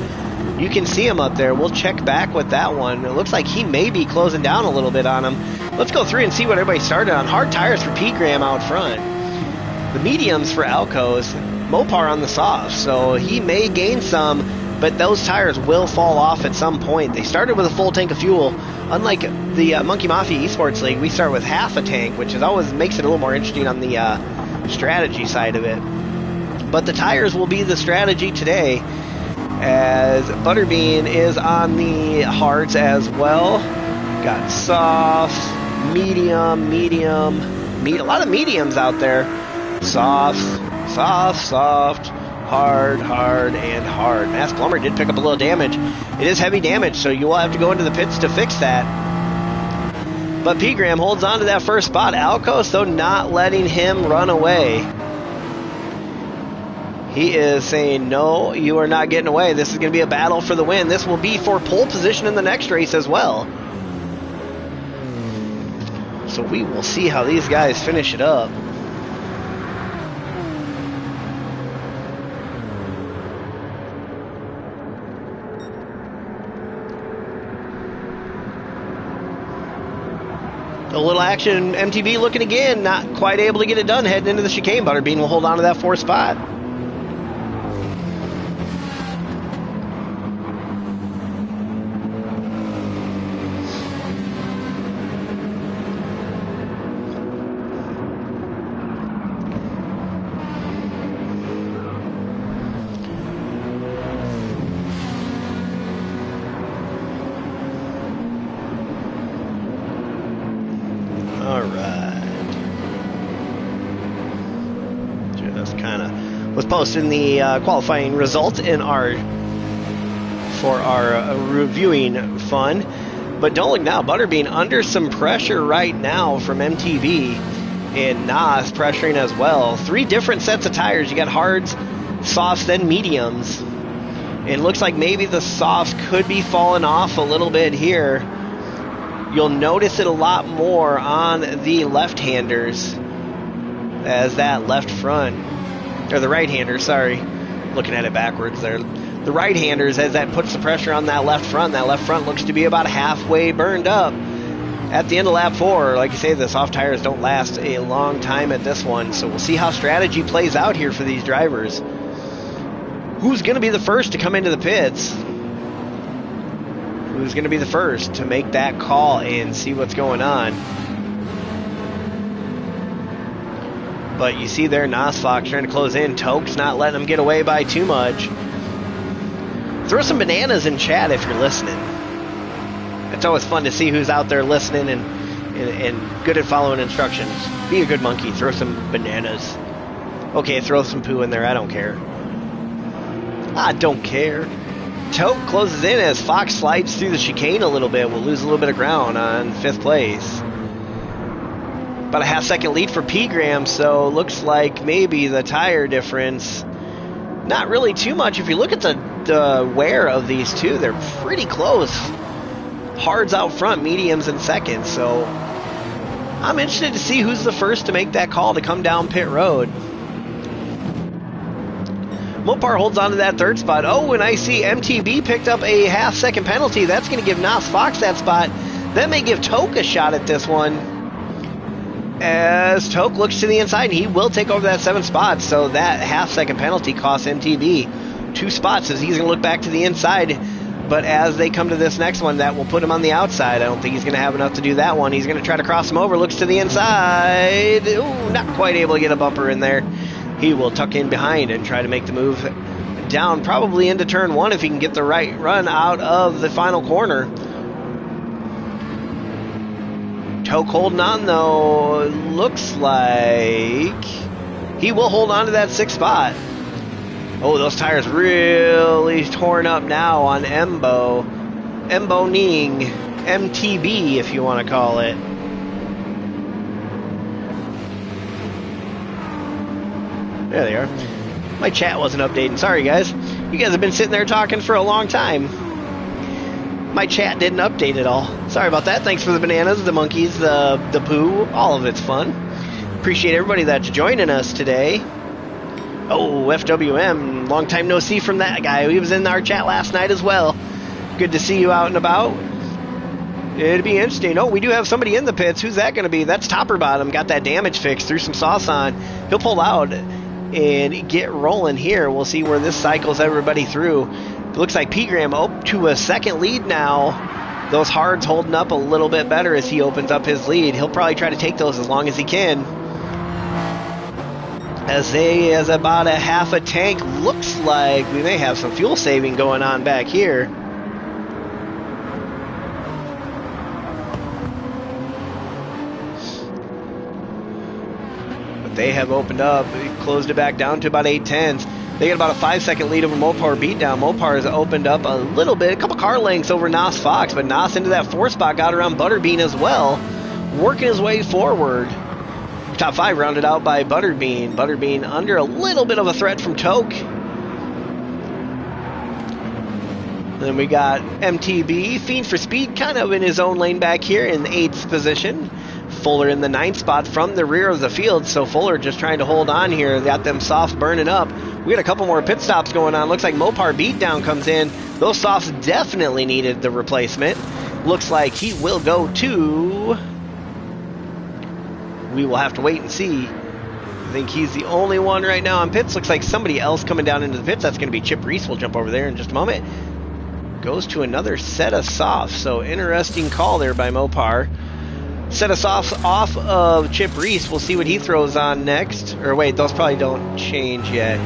You can see him up there. We'll check back with that one. It looks like he may be closing down a little bit on him. Let's go through and see what everybody started on. Hard tires for P. Graham out front. The mediums for Alcos. Mopar on the soft, so he may gain some, but those tires will fall off at some point. They started with a full tank of fuel. Unlike the Monkey Mafia Esports League, we start with half a tank, which is always makes it a little more interesting on the strategy side of it. But the tires will be the strategy today, as Butterbean is on the hards as well. Got soft, medium, a lot of mediums out there. Soft, hard, and hard. Mass Plumber did pick up a little damage. It is heavy damage, so you will have to go into the pits to fix that. But P. Graham holds on to that 1st spot. Alcos, though, not letting him run away. He is saying, no, you are not getting away. This is going to be a battle for the win. This will be for pole position in the next race as well. So we will see how these guys finish it up. A little action, MTB looking again, not quite able to get it done heading into the chicane. Butterbean will hold on to that 4th spot. posting the qualifying result in our reviewing fun. But don't look now, Butterbean under some pressure right now from MTV, and Nas pressuring as well. 3 different sets of tires. You got hards, softs, then mediums. It looks like maybe the softs could be falling off a little bit here. You'll notice it a lot more on the left-handers as that left front, or the right-handers, sorry. Looking at it backwards there. The right-handers, as that puts the pressure on that left front looks to be about halfway burned up at the end of lap 4. Like you say, the soft tires don't last a long time at this one, so we'll see how strategy plays out here for these drivers. Who's going to be the first to come into the pits? Who's going to be the first to make that call and see what's going on? But you see there, Nosfox trying to close in. Toke's not letting him get away by too much. Throw some bananas in chat if you're listening. It's always fun to see who's out there listening and good at following instructions. Be a good monkey. Throw some bananas. Okay, throw some poo in there. I don't care. I don't care. Toke closes in as Fox slides through the chicane a little bit. We'll lose a little bit of ground on 5th place. About a half-second lead for P-Gram, so looks like maybe the tire difference, not really too much. If you look at the wear of these two, they're pretty close. Hards out front, mediums in second, so I'm interested to see who's the first to make that call to come down pit road. Mopar holds on to that 3rd spot. Oh, and I see MTB picked up a half-second penalty. That's going to give Nos Fox that spot. That may give Toke a shot at this one, as Toke looks to the inside, and he will take over that 7th spot. So that half-second penalty costs MTB 2 spots, as he's going to look back to the inside. But as they come to this next one, that will put him on the outside. I don't think he's going to have enough to do that one. He's going to try to cross him over, looks to the inside. Ooh, not quite able to get a bumper in there. He will tuck in behind and try to make the move down, probably into turn 1 if he can get the right run out of the final corner. Toke holding on, though. Looks like he will hold on to that 6th spot. Oh, those tires really torn up now on Embo-ning, MTB if you want to call it. There they are. My chat wasn't updating. Sorry, guys. You guys have been sitting there talking for a long time. My chat didn't update at all. Sorry about that. Thanks for the bananas, the monkeys, the poo. All of it's fun. Appreciate everybody that's joining us today. Oh, FWM. Long time no see from that guy. He was in our chat last night as well. Good to see you out and about. It'd be interesting. Oh, we do have somebody in the pits. Who's that going to be? That's Topper Bottom. Got that damage fixed. Threw some sauce on. He'll pull out and get rolling here. We'll see where this cycles everybody through. It looks like P-Gram up to a 2nd lead now. Those hards holding up a little bit better as he opens up his lead. He'll probably try to take those as long as he can. As about a half a tank. Looks like we may have some fuel saving going on back here. They have opened up, closed it back down to about 8/10. They get about a 5-second lead over Mopar beatdown. Mopar has opened up a little bit, a couple car lengths over Nos Fox, but Nos into that 4th spot, got around Butterbean as well, working his way forward. Top 5 rounded out by Butterbean. Butterbean under a little bit of a threat from Toke. Then we got MTB, Fiend for Speed, kind of in his own lane back here in the 8th position. Fuller in the 9th spot from the rear of the field, so Fuller just trying to hold on here. Got them softs burning up. We got a couple more pit stops going on. Looks like Mopar beatdown comes in. Those softs definitely needed the replacement. Looks like he will go to... We will have to wait and see. I think he's the only one right now on pits. Looks like somebody else coming down into the pits. That's going to be Chip Reese. We'll jump over there in just a moment. Goes to another set of softs. So interesting call there by Mopar. Set us off of Chip Reese. We'll see what he throws on next. Or wait, those probably don't change yet.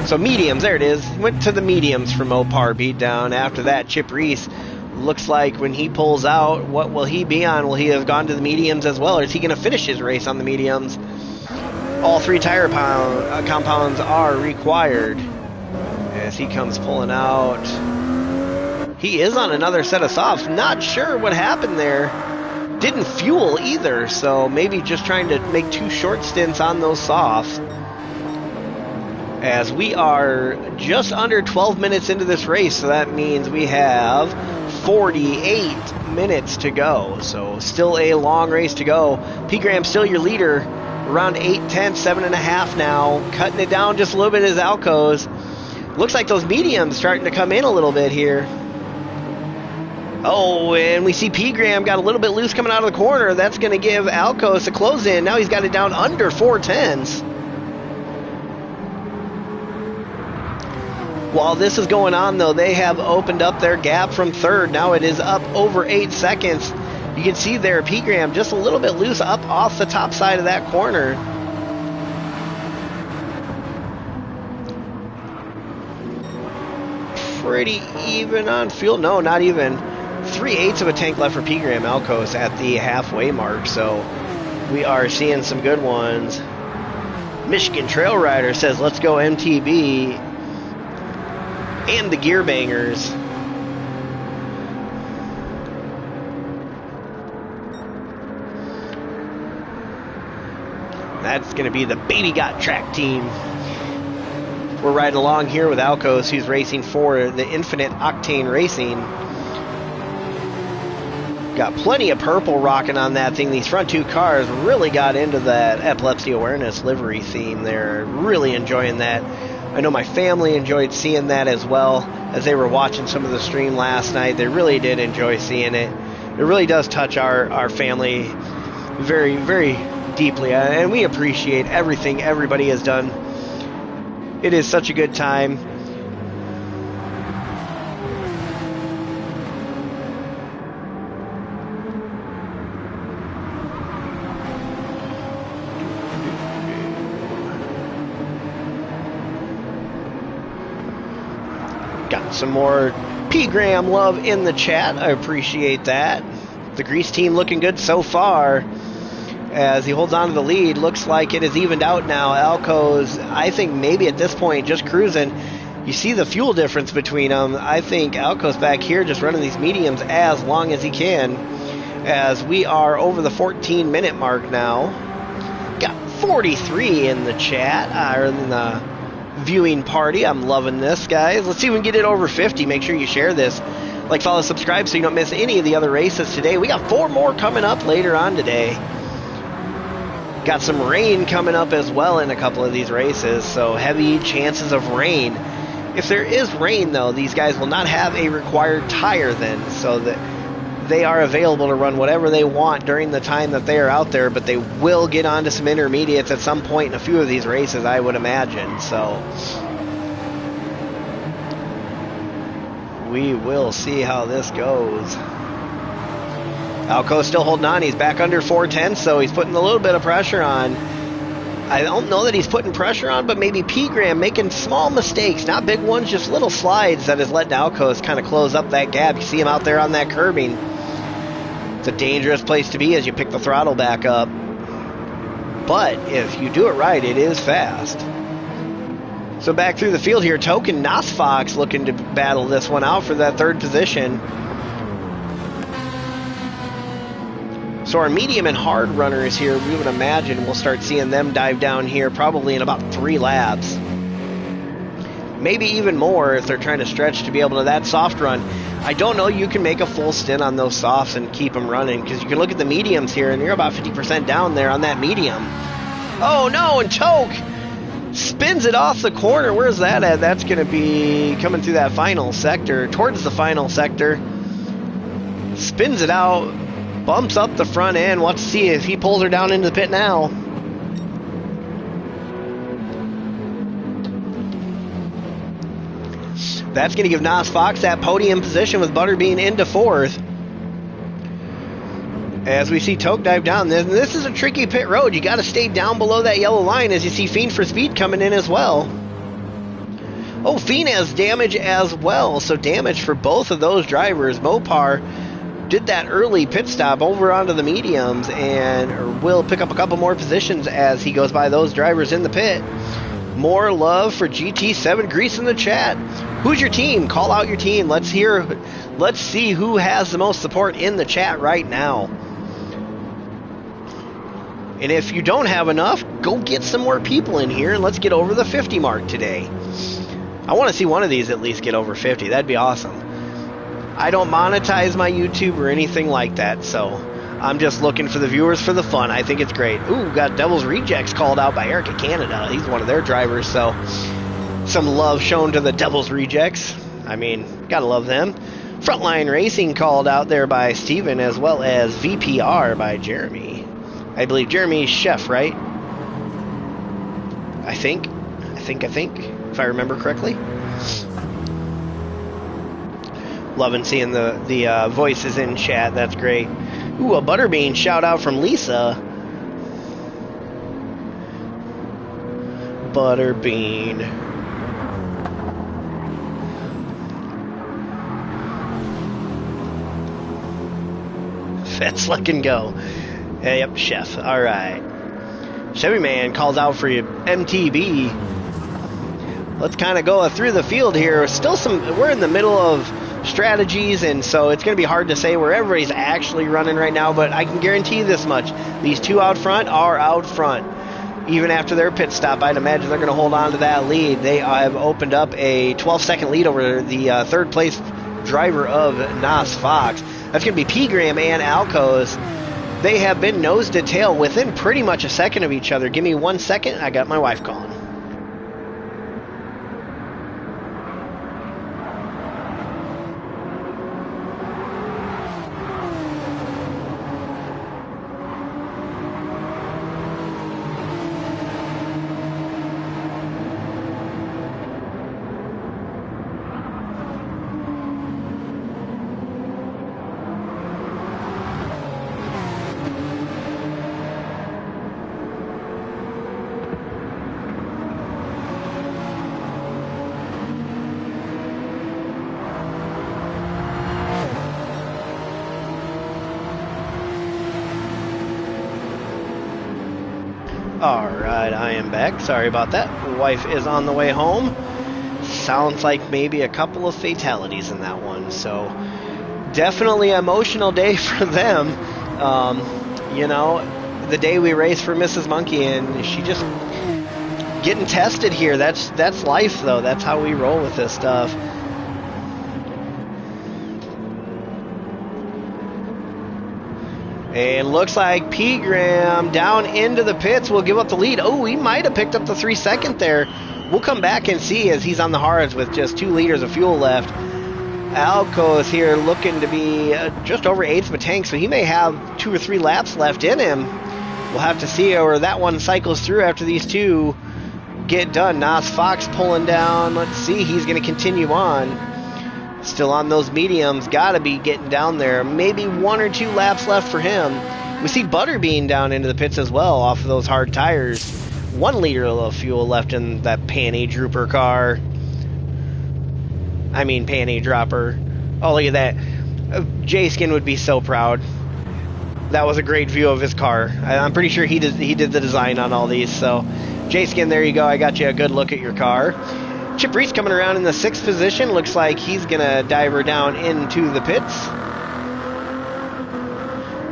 So mediums, there it is. Went to the mediums for Mopar beatdown. After that, Chip Reese looks like when he pulls out, what will he be on? Will he have gone to the mediums as well, or is he going to finish his race on the mediums? All 3 tire compounds are required. As he comes pulling out. He is on another set of softs. Not sure what happened there. Didn't fuel either, so maybe just trying to make 2 short stints on those softs. As we are just under 12 minutes into this race, so that means we have 48 minutes to go. So still a long race to go. P. Graham still your leader, around 8/10, 7.5 now. Cutting it down just a little bit as Alcos. Looks like those mediums starting to come in a little bit here. Oh, and we see P. Graham got a little bit loose coming out of the corner. That's going to give Alcos a close in. Now he's got it down under 4/10s. While this is going on, though, they have opened up their gap from third. Now it is up over 8 seconds. You can see there, P. Graham just a little bit loose up off the top side of that corner. Pretty even on fuel. No, not even. 3/8 of a tank left for P. Graham Alcos at the halfway mark. So we are seeing some good ones. Michigan Trail Rider says, let's go MTB. And the Gear Bangers. That's going to be the Baby Got Track team. We're riding along here with Alcos, who's racing for the Infinite Octane Racing. Got plenty of purple rocking on that thing. These front 2 cars really got into that epilepsy awareness livery theme there. Really enjoying that. I know my family enjoyed seeing that as well as they were watching some of the stream last night. They really did enjoy seeing it. It really does touch our family very, very deeply, and we appreciate everything everybody has done. It is such a good time. Got some more P. Graham love in the chat. I appreciate that. The Grease team looking good so far. As he holds on to the lead, looks like it is evened out now. Alcos, I think maybe at this point, just cruising. You see the fuel difference between them. I think Alcos back here just running these mediums as long as he can. As we are over the 14-minute mark now. Got 43 in the chat, or in the viewing party. I'm loving this, guys. Let's see if we can get it over 50. Make sure you share this. Like, follow, subscribe so you don't miss any of the other races today. We got 4 more coming up later on today. Got some rain coming up as well in a couple of these races, so heavy chances of rain. If there is rain, though, these guys will not have a required tire then, so that they are available to run whatever they want during the time that they are out there, but they will get onto some intermediates at some point in a few of these races, I would imagine. So we will see how this goes. Alco's still holding on. He's back under 410, so he's putting a little bit of pressure on. I don't know that he's putting pressure on, but maybe P. Graham making small mistakes, not big ones, just little slides that has let Alco's kind of close up that gap. You see him out there on that curbing. It's a dangerous place to be as you pick the throttle back up. But if you do it right, it is fast. So back through the field here, Token Nosfox looking to battle this one out for that 3rd position. So our medium and hard runners here, we would imagine we'll start seeing them dive down here probably in about 3 laps. Maybe even more if they're trying to stretch to be able to that soft run. I don't know you can make a full stint on those softs and keep them running, because you can look at the mediums here and you're about 50% down there on that medium. Oh no, and Toke spins it off the corner. Where's that at? That's going to be coming through that final sector, towards the final sector. Spins it out. Bumps up the front end. Let's see if he pulls her down into the pit now. That's going to give Nas Fox that podium position with Butterbean into 4th. As we see Toke dive down. This is a tricky pit road. You got to stay down below that yellow line as you see Fiend for Speed coming in as well. Oh, Fiend has damage as well. So damage for both of those drivers. Mopar did that early pit stop over onto the mediums and will pick up a couple more positions as he goes by those drivers in the pit. More love for GT7 Grease in the chat. Who's your team? Call out your team. Let's see who has the most support in the chat right now. And if you don't have enough, go get some more people in here and let's get over the 50 mark today. I want to see one of these at least get over 50. That'd be awesome. I don't monetize my YouTube or anything like that, so I'm just looking for the viewers for the fun. I think it's great. Ooh, got Devil's Rejects called out by Eric at Canada. He's one of their drivers, so some love shown to the Devil's Rejects. I mean, gotta love them. Frontline Racing called out there by Steven, as well as VPR by Jeremy. I believe Jeremy's chef, right? I think, if I remember correctly. Loving seeing the voices in chat. That's great. Ooh, a Butterbean shout out from Lisa. Butterbean. Let's fucking go. Yep, chef. All right. Chevy Man calls out for you, MTB. Let's kind of go through the field here. We're in the middle of strategies, and so it's going to be hard to say where everybody's actually running right now, but I can guarantee you this much. These two out front are out front. Even after their pit stop, I'd imagine they're going to hold on to that lead. They have opened up a 12-second lead over the third place driver of Nas Fox. That's going to be P-Gram and Alcos. They have been nose to tail within pretty much a second of each other. Give me 1 second. I got my wife calling. Alright, I am back. Sorry about that. Wife is on the way home. Sounds like maybe a couple of fatalities in that one. So, definitely an emotional day for them. You know, the day we raced for Mrs. Monkey, and she just getting tested here. That's life, though. That's how we roll with this stuff. And looks like P-Gram down into the pits will give up the lead. Oh, he might have picked up the 3 second there. We'll come back and see as he's on the hards with just 2 liters of fuel left. Alco is here looking to be just over 1/8 of a tank, so he may have 2 or 3 laps left in him. We'll have to see where that one cycles through after these two get done. Nas Fox pulling down. Let's see, he's going to continue on. Still on those mediums, gotta be getting down there. Maybe 1 or 2 laps left for him. We see Butterbean down into the pits as well off of those hard tires. 1 liter of fuel left in that panty drooper car. I mean panty dropper. Oh, look at that. J-Skin would be so proud. That was a great view of his car. I'm pretty sure he did the design on all these. So, J-Skin, there you go. I got you a good look at your car. Chip Reese coming around in the 6th position. Looks like he's going to dive her down into the pits.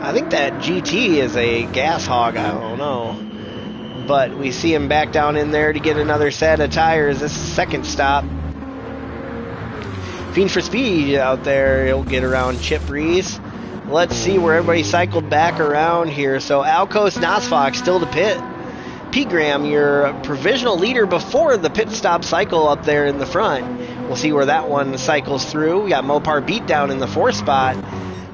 I think that GT is a gas hog. I don't know. But we see him back down in there to get another set of tires. This is 2nd stop. Fiend for Speed out there. He'll get around Chip Reese. Let's see where everybody cycled back around here. So Alcos Nosfox still to pit. P-Gram, your provisional leader before the pit stop cycle up there in the front. We'll see where that one cycles through. We got Mopar Beatdown in the 4th spot.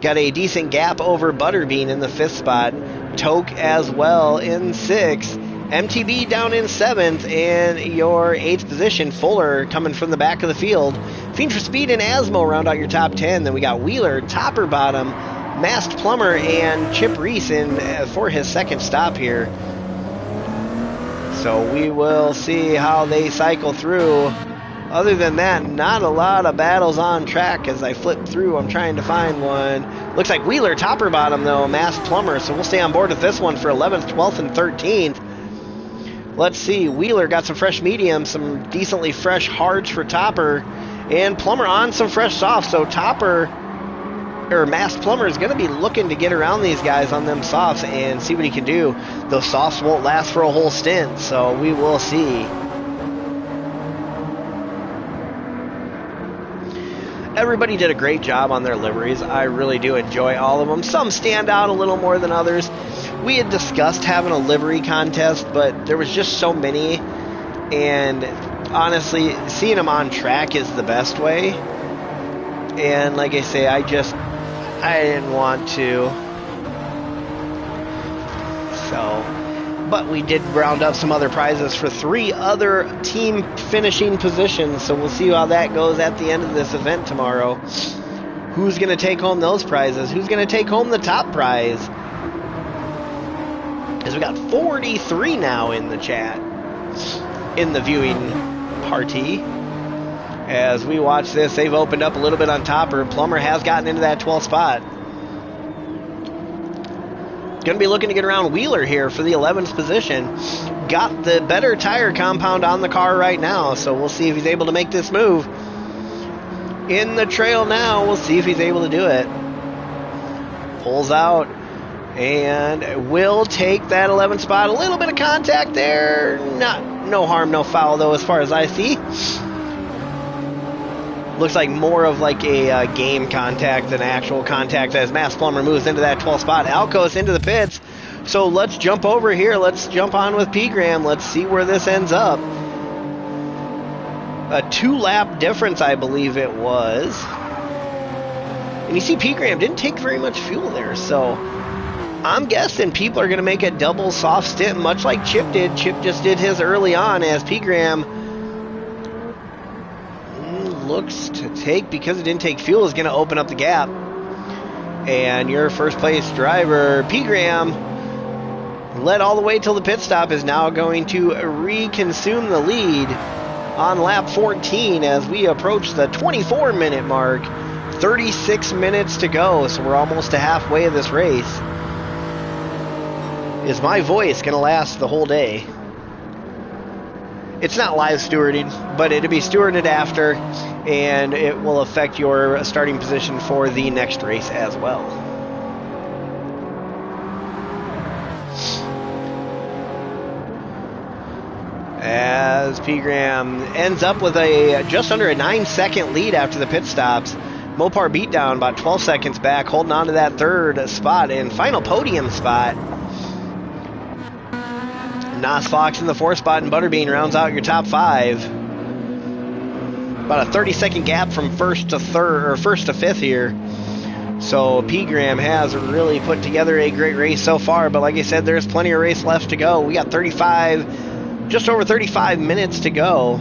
Got a decent gap over Butterbean in the 5th spot. Toke as well in 6th. MTB down in 7th. And your 8th position, Fuller, coming from the back of the field. Fiend for Speed and Asmo round out your top 10. Then we got Wheeler, Topper Bottom, Masked Plumber, and Chip Reese in for his 2nd stop here. So we will see how they cycle through. other than that, not a lot of battles on track. As I flip through, I'm trying to find one. Looks like Wheeler, topper bottom though, Masked Plumber, so we'll stay on board with this one for 11th, 12th, and 13th. Let's see, Wheeler got some fresh mediums, some decently fresh hards for Topper, and Plumber on some fresh softs. So Topper, or Masked Plumber, is going to be looking to get around these guys on them softs and see what he can do. Those softs won't last for a whole stint, so we will see. Everybody did a great job on their liveries. I really do enjoy all of them. Some stand out a little more than others. We had discussed having a livery contest, but there was just so many, and honestly, seeing them on track is the best way. And like I say, I didn't want to. So, but we did round up some other prizes for 3 other team finishing positions, so we'll see how that goes at the end of this event tomorrow. Who's going to take home those prizes? Who's going to take home the top prize? Because we got 43 now in the chat, in the viewing party. As we watch this, they've opened up a little bit on Topper. Plumber has gotten into that 12th spot. Going to be looking to get around Wheeler here for the 11th position. Got the better tire compound on the car right now, so we'll see if he's able to make this move. In the trail now, we'll see if he's able to do it. Pulls out and will take that 11th spot. A little bit of contact there. No harm, no foul though, as far as I see. Looks like more of like a game contact than actual contact as Masked Plumber moves into that 12th spot. Alcos into the pits. So let's jump over here. Let's jump on with P-Gram. Let's see where this ends up. A 2-lap difference, I believe it was. And you see P-Gram didn't take very much fuel there, so I'm guessing people are going to make a double soft stint, much like Chip did. Chip just did his early on, as P-Gram looks to take, because it didn't take fuel, is going to open up the gap. And your first place driver, P-Gram, led all the way till the pit stop, is now going to reconsume the lead on lap 14 as we approach the 24-minute mark. 36 minutes to go, so we're almost to halfway of this race. Is my voice going to last the whole day? It's not live stewarded, but it'll be stewarded after, and it will affect your starting position for the next race as well. As P-Gram ends up with a just under a 9-second lead after the pit stops. Mopar beatdown about 12 seconds back, holding on to that 3rd spot and final podium spot. Nos Fox in the 4th spot, and Butterbean rounds out your top 5. About a 30-second gap from 1st to 3rd, or 1st to 5th here. So P-Gram has really put together a great race so far, but like I said, there's plenty of race left to go. We got just over 35 minutes to go.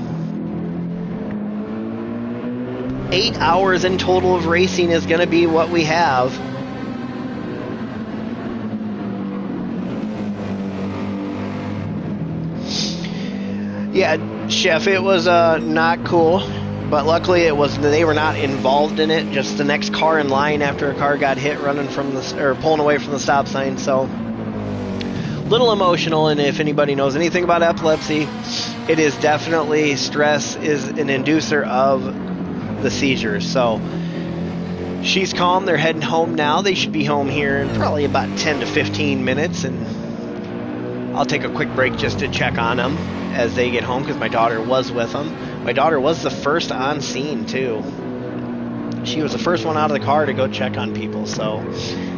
8 hours in total of racing is going to be what we have. Yeah, Chef, it was not cool, but luckily they were not involved in it. Just the next car in line after a car got hit running from pulling away from the stop sign. So little emotional, and if anybody knows anything about epilepsy, it is definitely stress is an inducer of the seizures. So she's calm. They're heading home now. They should be home here in probably about 10 to 15 minutes, and I'll take a quick break just to check on them as they get home, because my daughter was with them. My daughter was the first on scene too. She was the first one out of the car to go check on people, so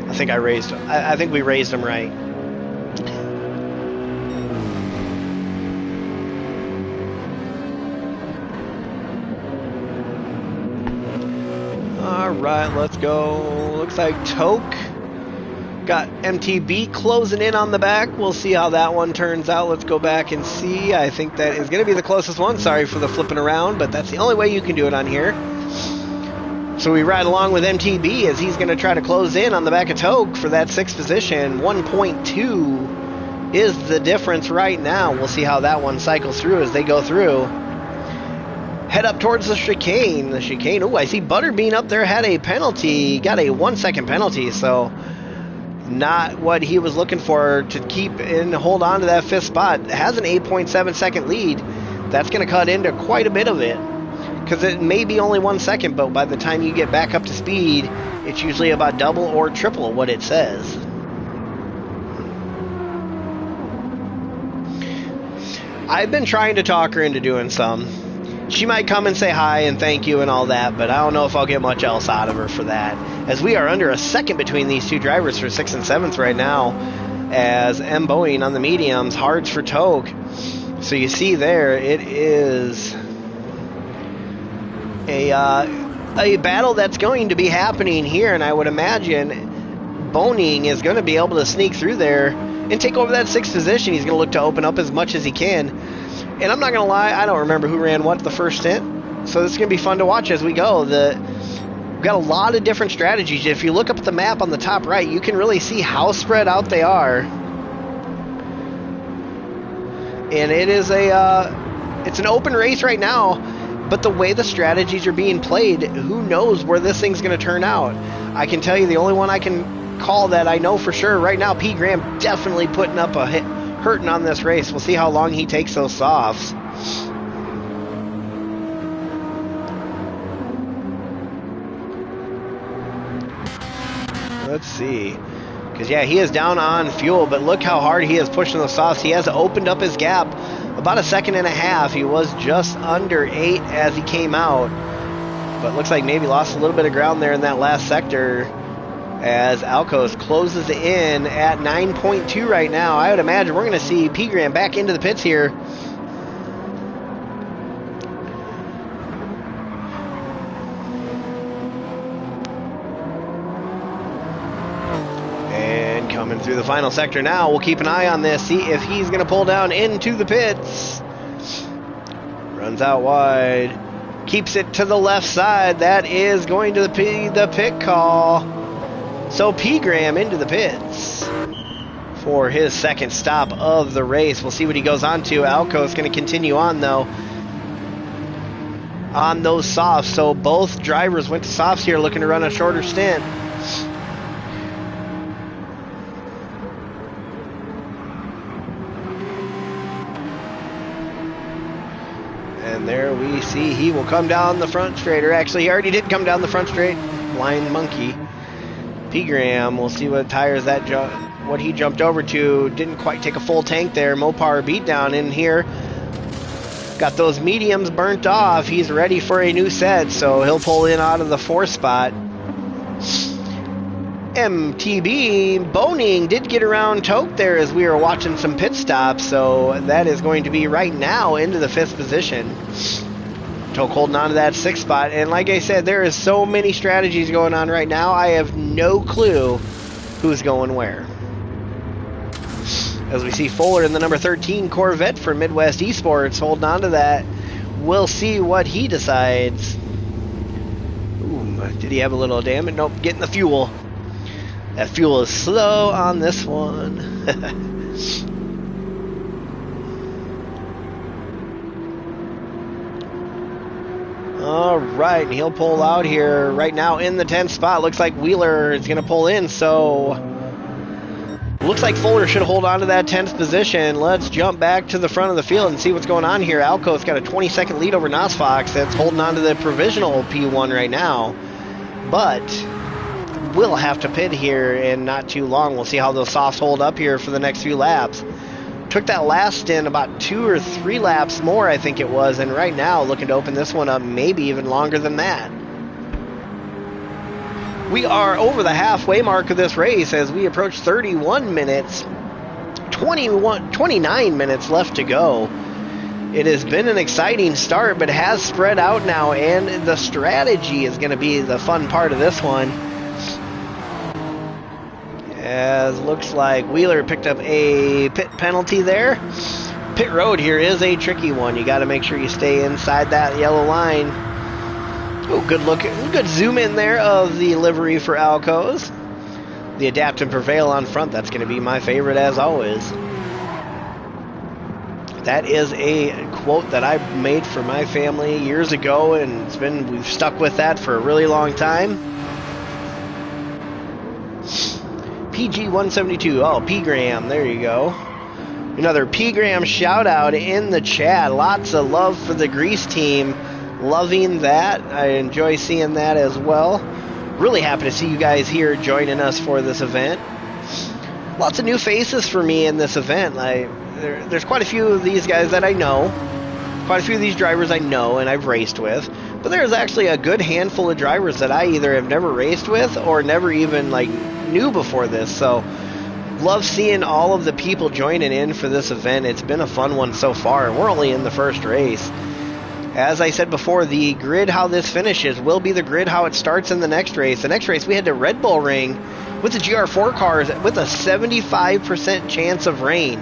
I think we raised them right. Alright, let's go. Looks like Toke got MTB closing in on the back. We'll see how that one turns out. Let's go back and see. I think that is going to be the closest one. Sorry for the flipping around, but that's the only way you can do it on here. So we ride along with MTB as he's going to try to close in on the back of Toke for that 6th position. 1.2 is the difference right now. We'll see how that one cycles through as they go through. head up towards the chicane. The chicane, oh, I see Butterbean up there had a penalty, got a 1 second penalty, so not what he was looking for to keep and hold on to that 5th spot. Has an 8.7 second lead. That's going to cut into quite a bit of it, because it may be only 1 second, but by the time you get back up to speed, it's usually about double or triple what it says. I've been trying to talk her into doing some. She might come and say hi and thank you and all that, but I don't know if I'll get much else out of her for that, as we are under a second between these two drivers for 6th and 7th right now, as M. Boeing on the mediums, hards for Toke. So you see there, it is a battle that's going to be happening here, and I would imagine Boeing is going to be able to sneak through there and take over that 6th position. He's going to look to open up as much as he can. And I'm not going to lie, I don't remember who ran what the first stint. So this is going to be fun to watch as we go. We've got a lot of different strategies. If you look up at the map on the top right, you can really see how spread out they are. And it is it's an open race right now, but the way the strategies are being played, who knows where this thing's going to turn out. I can tell you the only one I can call that I know for sure right now, P. Graham definitely putting up a hurting on this race. We'll see how long he takes those softs. Let's see. Because, yeah, he is down on fuel, but look how hard he is pushing the softs. He has opened up his gap about 1.5 seconds. He was just under 8 as he came out, but looks like maybe lost a little bit of ground there in that last sector as Alcos closes in at 9.2 right now. I would imagine we're going to see P. Graham back into the pits here. And coming through the final sector now, we'll keep an eye on this, see if he's going to pull down into the pits. Runs out wide, keeps it to the left side. That is going to be the pit call. So P. Graham into the pits for his 2nd stop of the race. We'll see what he goes on to. Alco is going to continue on, though, on those softs. So both drivers went to softs here, looking to run a shorter stint. And there we see he will come down the front straight. Or actually, he already did come down the front straight. Blind monkey. P. Graham, we'll see what tires what he jumped over to. Didn't quite take a full tank there. Mopar beat down in here. Got those mediums burnt off. He's ready for a new set, so he'll pull in out of the 4th spot. MTB Boning did get around Toke there as we were watching some pit stops, so that is going to be right now into the 5th position. Toke holding on to that 6th spot, and like I said, there is so many strategies going on right now, I have no clue who's going where. As we see Fuller in the number 13 Corvette for Midwest Esports holding on to that. We'll see what he decides. Ooh, did he have a little damage? Nope, getting the fuel. That fuel is slow on this one. All right, and he'll pull out here right now in the 10th spot. Looks like Wheeler is going to pull in, so looks like Fuller should hold on to that 10th position. Let's jump back to the front of the field and see what's going on here. Alco's got a 20-second lead over Nosfox. That's holding on to the provisional P1 right now, but we'll have to pit here in not too long. We'll see how those softs hold up here for the next few laps. Took that last stint about 2 or 3 laps more, I think it was, and right now looking to open this one up maybe even longer than that. We are over the halfway mark of this race as we approach 31 minutes, 29 minutes left to go. It has been an exciting start, but has spread out now, and the strategy is going to be the fun part of this one. As looks like Wheeler picked up a pit penalty there. Pit road here is a tricky one. You got to make sure you stay inside that yellow line. Oh, good look, good zoom in there of the livery for Alcos. The Adapt and Prevail on front, that's going to be my favorite as always. That is a quote that I made for my family years ago, and we've stuck with that for a really long time. PG 172. Oh, P-Gram. There you go. Another P-Gram shout out in the chat. Lots of love for the Grease team. Loving that. I enjoy seeing that as well. Really happy to see you guys here joining us for this event. Lots of new faces for me in this event. There's quite a few of these guys that I know. Quite a few of these drivers I know and I've raced with. But there's actually a good handful of drivers that I either have never raced with or never even knew before this. So love seeing all of the people joining in for this event. It's been a fun one so far, and we're only in the first race. As I said before, the grid how this finishes will be the grid how it starts in the next race. The next race we head to Red Bull Ring with the GR4 cars with a 75% chance of rain.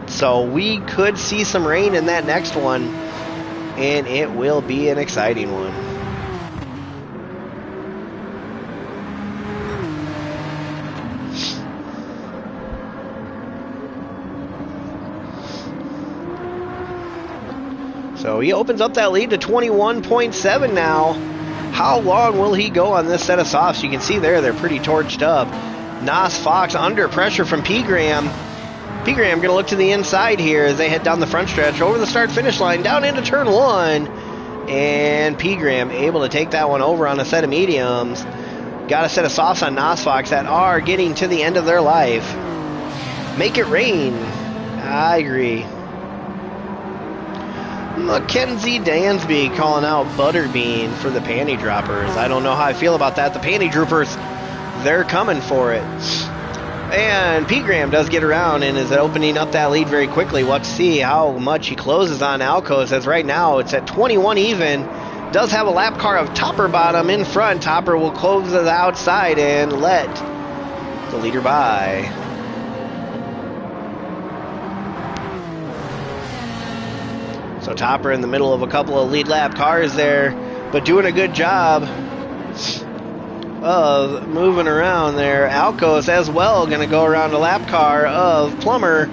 So we could see some rain in that next one, and it will be an exciting one. So he opens up that lead to 21.7 now. How long will he go on this set of softs? You can see there, they're pretty torched up. Nas Fox under pressure from P-Gram. P-Gram going to look to the inside here as they head down the front stretch, over the start-finish line, down into turn one. And P-Gram able to take that one over on a set of mediums. Got a set of softs on Nas Fox that are getting to the end of their life. Make it rain. I agree. Mackenzie Dansby calling out Butterbean for the panty droppers. I don't know how I feel about that. The panty droopers, they're coming for it. And P-Gram does get around and is opening up that lead very quickly. We'll have to see how much he closes on Alcos, as right now it's at 21 even. Does have a lap car of Topper Bottom in front. Topper will close to the outside and let the leader by. So Topper in the middle of a couple of lead lap cars there, but doing a good job of moving around there. Alcos as well going to go around a lap car of Plummer.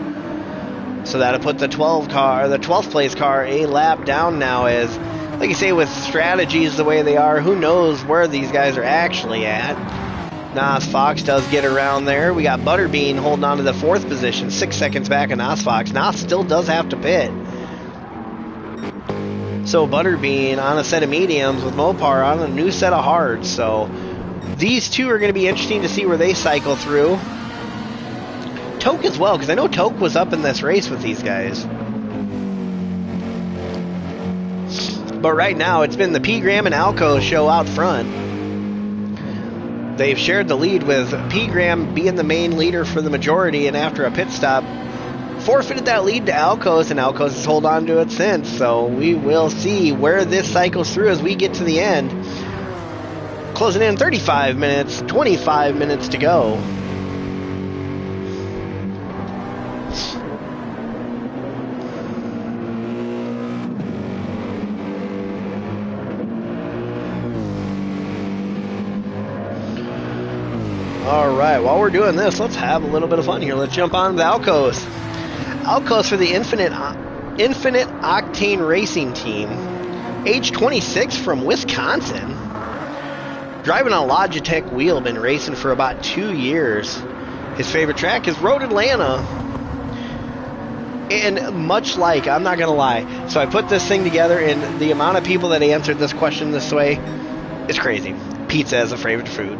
So that'll put the 12th place car a lap down now, as, like you say, with strategies the way they are, who knows where these guys are actually at. Nas Fox does get around there. We got Butterbean holding on to the 4th position, 6 seconds back of Nas Fox. Nas still does have to pit. So Butterbean on a set of mediums with Mopar on a new set of hards. So these two are going to be interesting to see where they cycle through. Toke as well, because I know Toke was up in this race with these guys. But right now, it's been the P-Gram and Alco show out front. They've shared the lead with P-Gram being the main leader for the majority, and after a pit stop, forfeited that lead to Alcos, and Alcos has held on to it since. So we will see where this cycles through as we get to the end. Closing in 35 minutes, 25 minutes to go. All right, while we're doing this, let's have a little bit of fun here. Let's jump on to Alcos. Alcos for the Infinite Octane Racing Team. Age 26 from Wisconsin. Driving a Logitech wheel, been racing for about 2 years. His favorite track is Road Atlanta. And much like, I'm not going to lie, so I put this thing together, and the amount of people that answered this question this way is crazy. Pizza is a favorite food.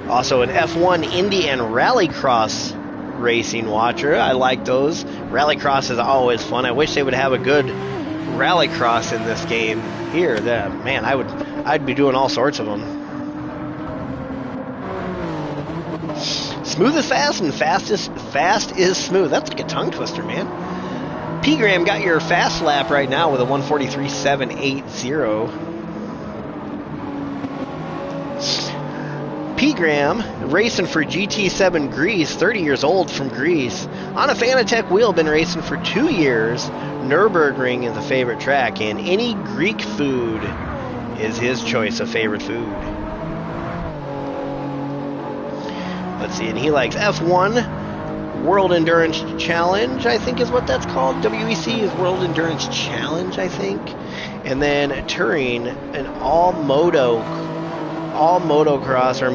Also an F1 Indy and Rallycross racing watcher. I like those. Rallycross is always fun. I wish they would have a good Rallycross in this game. Here, man, I'd be doing all sorts of them. Smooth is fast and fast is smooth. That's like a tongue twister, man. P-Gram got your fast lap right now with a 1:43.780. P-Gram racing for GT7 Greece, 30 years old from Greece. On a Fanatec wheel, been racing for 2 years. Nürburgring is a favorite track, and any Greek food is his choice of favorite food. Let's see, and he likes F1, World Endurance Challenge, I think is what that's called. WEC is World Endurance Challenge, I think. And then touring an all motocross or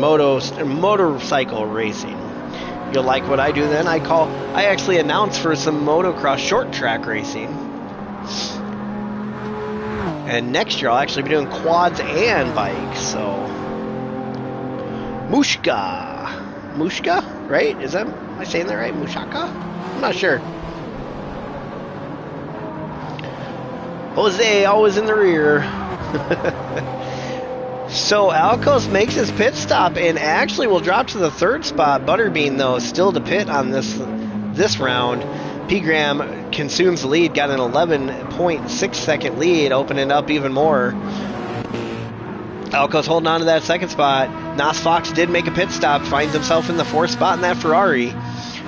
motorcycle racing. You'll like what I do then. I actually announce for some motocross short track racing. And next year I'll actually be doing quads and bikes, so Mushka, right? Am I saying that right? Mushaka? I'm not sure. Jose always in the rear. So Alcos makes his pit stop and actually will drop to the 3rd spot. Butterbean, though, still to pit on this round. P-Gram consumes the lead, got an 11.6 second lead, opening up even more. Alcos holding on to that 2nd spot. Nas Fox did make a pit stop, finds himself in the 4th spot in that Ferrari.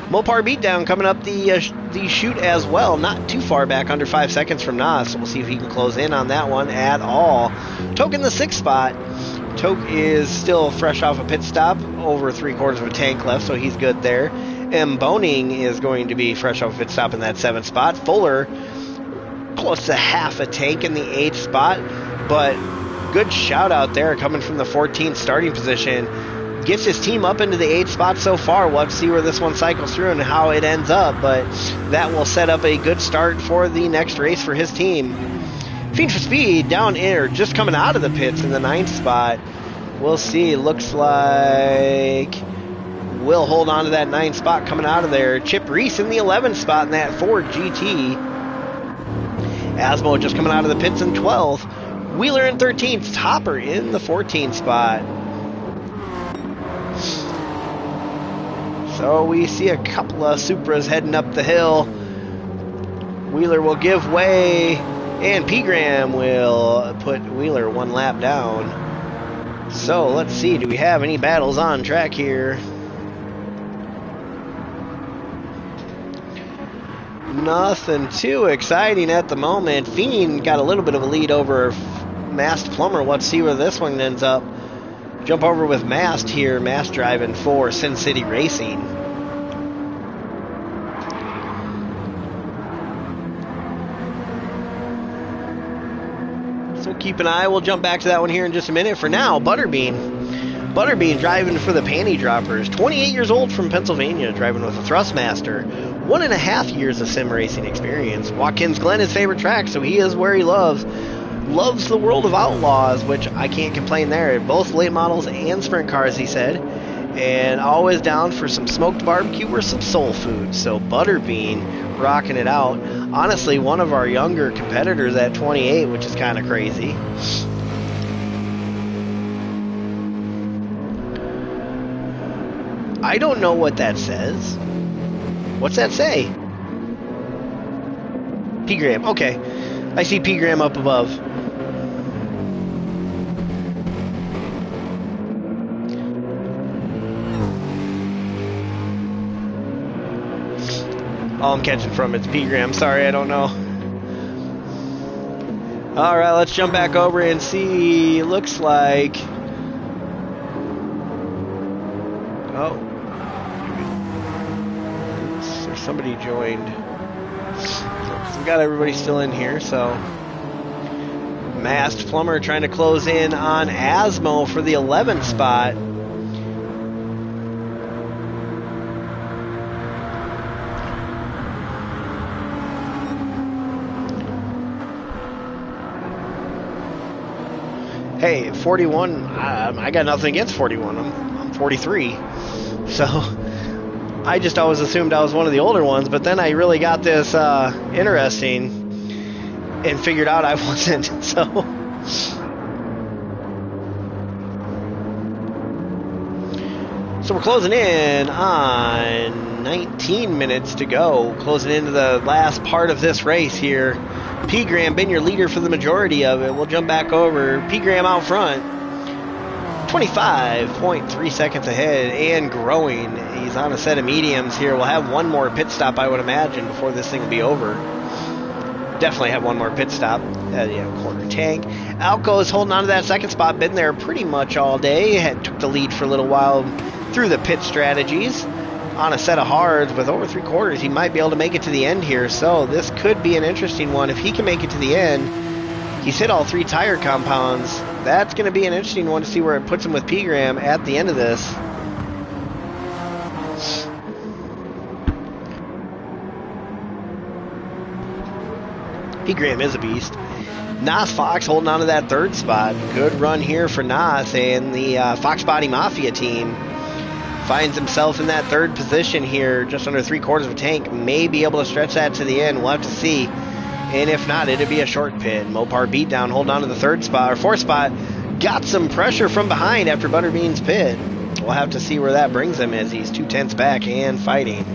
Mopar beatdown coming up the chute as well, not too far back, under 5 seconds from Nas. So we'll see if he can close in on that one at all. Toke in the 6th spot. Toke is still fresh off a pit stop, over 3/4 of a tank left, so he's good there. M. Boning is going to be fresh off a pit stop in that 7th spot. Fuller, close to half a tank in the 8th spot, but good shout out there coming from the 14th starting position. Gets his team up into the 8th spot so far. We'll have to see where this one cycles through and how it ends up, but that will set up a good start for the next race for his team. Fiend for Speed down in, or just coming out of the pits in the 9th spot. We'll see. Looks like we'll hold on to that 9th spot coming out of there. Chip Reese in the 11th spot in that Ford GT. Asmo just coming out of the pits in 12th. Wheeler in 13th. Topper in the 14th spot. So we see a couple of Supras heading up the hill. Wheeler will give way, and P-Gram will put Wheeler 1 lap down. So let's see, do we have any battles on track here? Nothing too exciting at the moment. Fiend got a little bit of a lead over Masked Plumber. Let's see where this one ends up. Jump over with Mast here. Mast driving for Sin City Racing. So keep an eye. We'll jump back to that one here in just a minute. For now, Butterbean. Butterbean driving for the Panty Droppers. 28 years old from Pennsylvania, driving with a Thrustmaster. 1.5 years of sim racing experience. Watkins Glen his favorite track, so he is where he loves the World of Outlaws, which I can't complain there. Both late models and sprint cars, he said. And always down for some smoked barbecue or some soul food. So Butterbean rocking it out. Honestly, one of our younger competitors at 28, which is kind of crazy. I don't know what that says. What's that say? P-Gram. Okay. I see P-Gram up above. All I'm catching from it's P-Gram. Sorry, I don't know. Alright, let's jump back over and see. Looks like... Oh. Oops, somebody joined. We've got everybody still in here, so... Masked Plumber trying to close in on Asmo for the 11th spot. Hey, 41, I got nothing against 41. I'm 43. So, I just always assumed I was one of the older ones, but then I really got this interesting and figured out I wasn't. So, we're closing in on 19 minutes to go. Closing into the last part of this race here. P-Gram been your leader for the majority of it. We'll jump back over. P-Gram out front. 25.3 seconds ahead and growing. He's on a set of mediums here. We'll have one more pit stop, I would imagine, before this thing will be over. Definitely have one more pit stop. Quarter tank. Alco's holding on to that 2nd spot. Been there pretty much all day. Took the lead for a little while through the pit strategies. on a set of hards with over 3/4, he might be able to make it to the end here. So this could be an interesting one. If he can make it to the end, he's hit all 3 tire compounds. That's going to be an interesting one to see where it puts him with P-Gram at the end of this. P-Gram is a beast. Nas Fox holding on to that 3rd spot. Good run here for Nas, and the Fox Body Mafia team finds himself in that 3rd position here, just under 3/4 of a tank. May be able to stretch that to the end. We'll have to see. And if not, it'd be a short pit. Mopar Beatdown holding on to the 3rd spot, or 4th spot. Got some pressure from behind after Butterbean's pit. We'll have to see where that brings him as he's 2/10 back and fighting.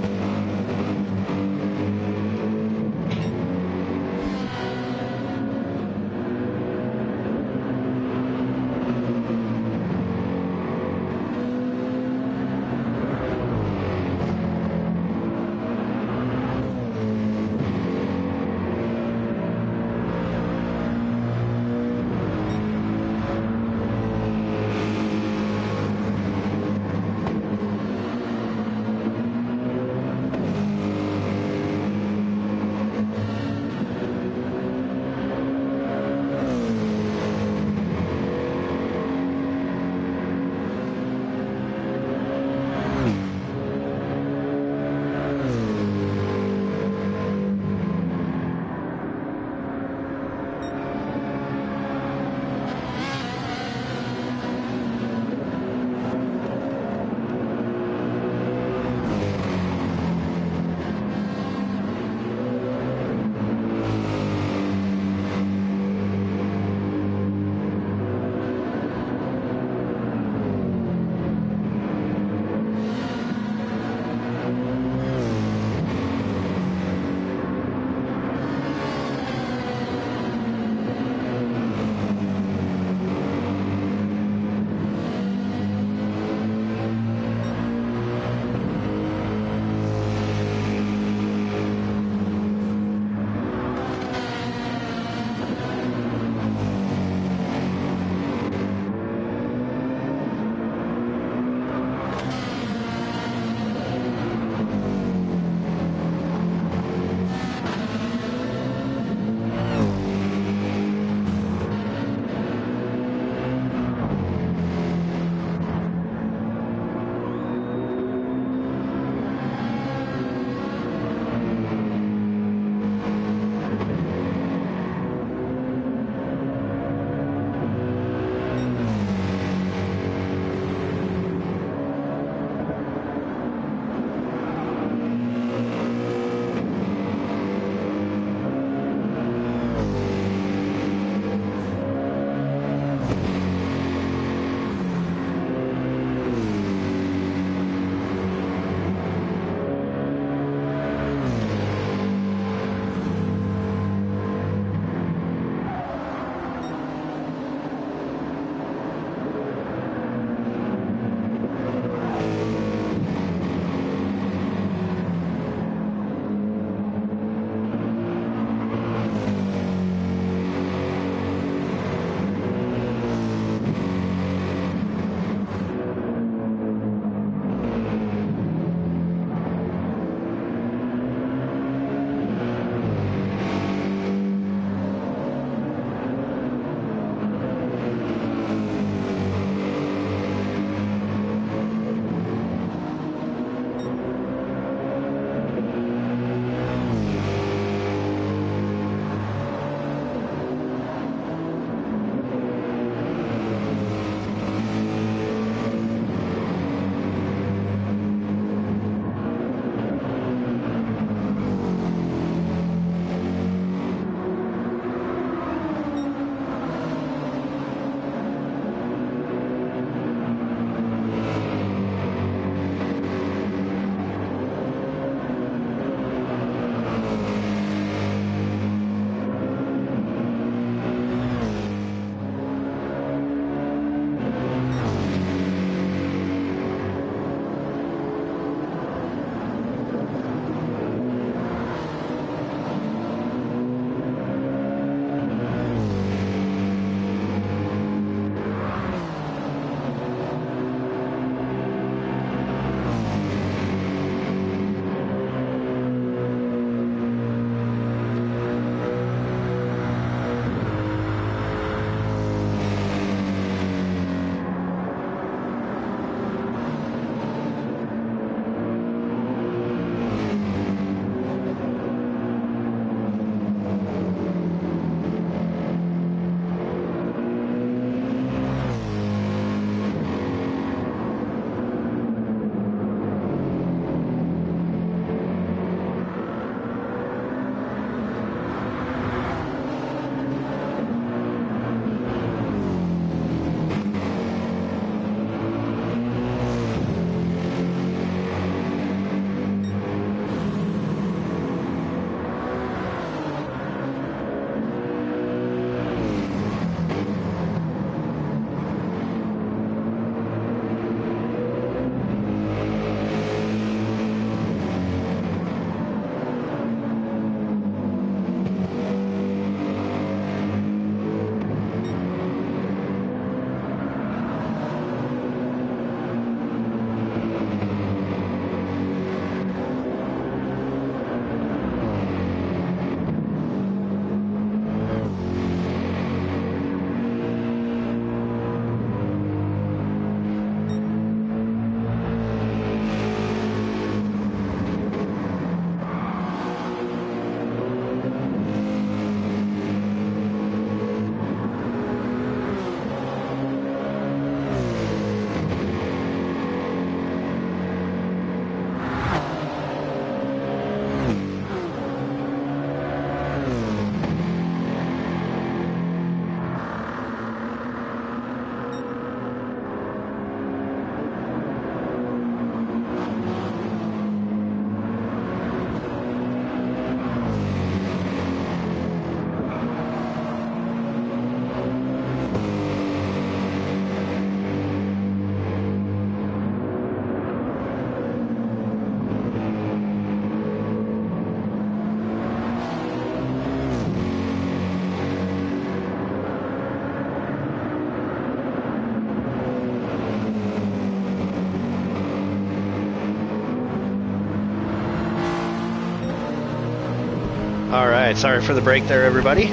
Alright, sorry for the break there, everybody.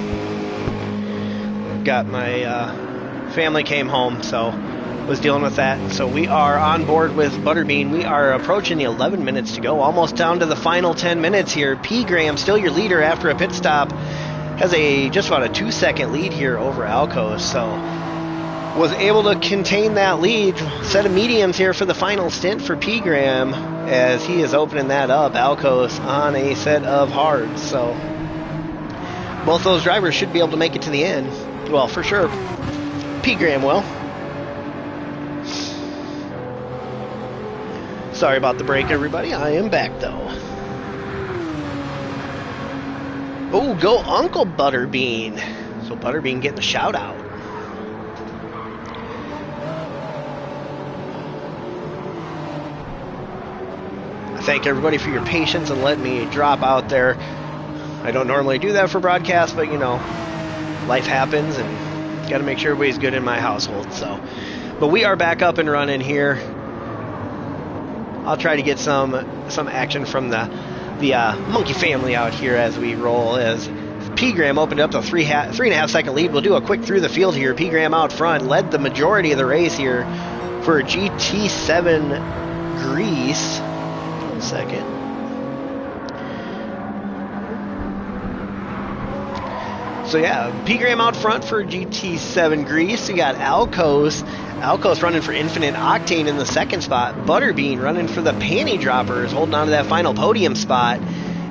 Got my family came home, so was dealing with that. So we are on board with Butterbean. We are approaching the 11 minutes to go, almost down to the final 10 minutes here. P. Graham, still your leader after a pit stop, has just about a 2-second lead here over Alcos, so was able to contain that lead. Set of mediums here for the final stint for P. Graham as he is opening that up. Alcos on a set of hards, so both those drivers should be able to make it to the end. Well, for sure, P. Graham will. Sorry about the break, everybody. I am back, though. Oh, go Uncle Butterbean. So Butterbean getting the shout out. I thank everybody for your patience and letting me drop out there. I don't normally do that for broadcasts, but you know, life happens and got to make sure everybody's good in my household. So, but we are back up and running here. I'll try to get some action from the Monkey family out here as we roll. As P. Graham opened up the 3.5 second lead. We'll do a quick through the field here. P. Graham out front, led the majority of the race here for GT7 Greece. 1 second. So yeah, P. Graham out front for GT7 Greece. We got Alcos running for Infinite Octane in the second spot. Butterbean running for the Panty Droppers, holding on to that final podium spot.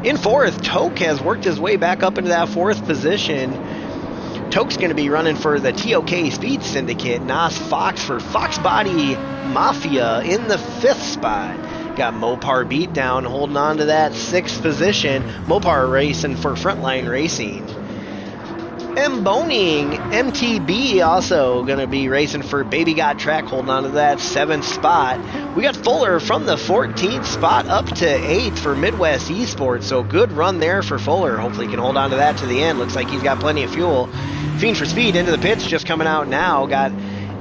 In fourth, Toke has worked his way back up into that fourth position. Toke's going to be running for the TOK Speed Syndicate. Nas Fox for Fox Body Mafia in the fifth spot. Got Mopar Beatdown holding on to that sixth position. Mopar racing for Frontline Racing. Boning MTB also going to be racing for Baby Got Track, holding on to that seventh spot. We got Fuller from the 14th spot up to 8th for Midwest Esports, so good run there for Fuller. Hopefully he can hold on to that to the end. Looks like he's got plenty of fuel. Fiend for Speed into the pits, just coming out now. Got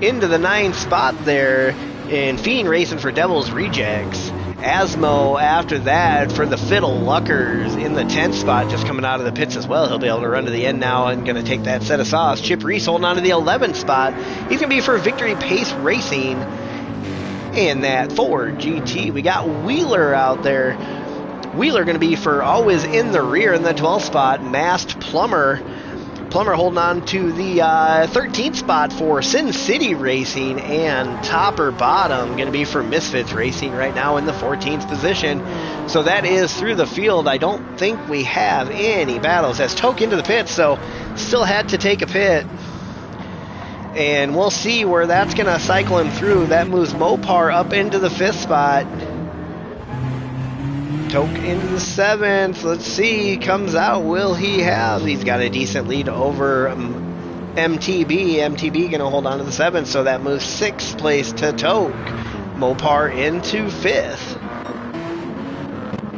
into the 9th spot there, and Fiend racing for Devil's Rejects. Asmo after that for the Fiddle Luckers in the 10th spot, just coming out of the pits as well. He'll be able to run to the end now and going to take that set of sauce. Chip Reese holding on to the 11th spot. He's going to be for Victory Pace Racing in that Ford GT. We got Wheeler out there. Wheeler going to be for Always in the Rear in the 12th spot. Masked Plumber holding on to the 13th spot for Sin City Racing, and Topper Bottom going to be for Misfits Racing right now in the 14th position. So that is through the field. I don't think we have any battles as Toke into the pits, so still had to take a pit. And we'll see where that's going to cycle him through. That moves Mopar up into the 5th spot. Toke into the 7th. Let's see. Comes out. Will he have? He's got a decent lead over MTB. MTB going to hold on to the 7th, so that moves 6th place to Toke. Mopar into 5th.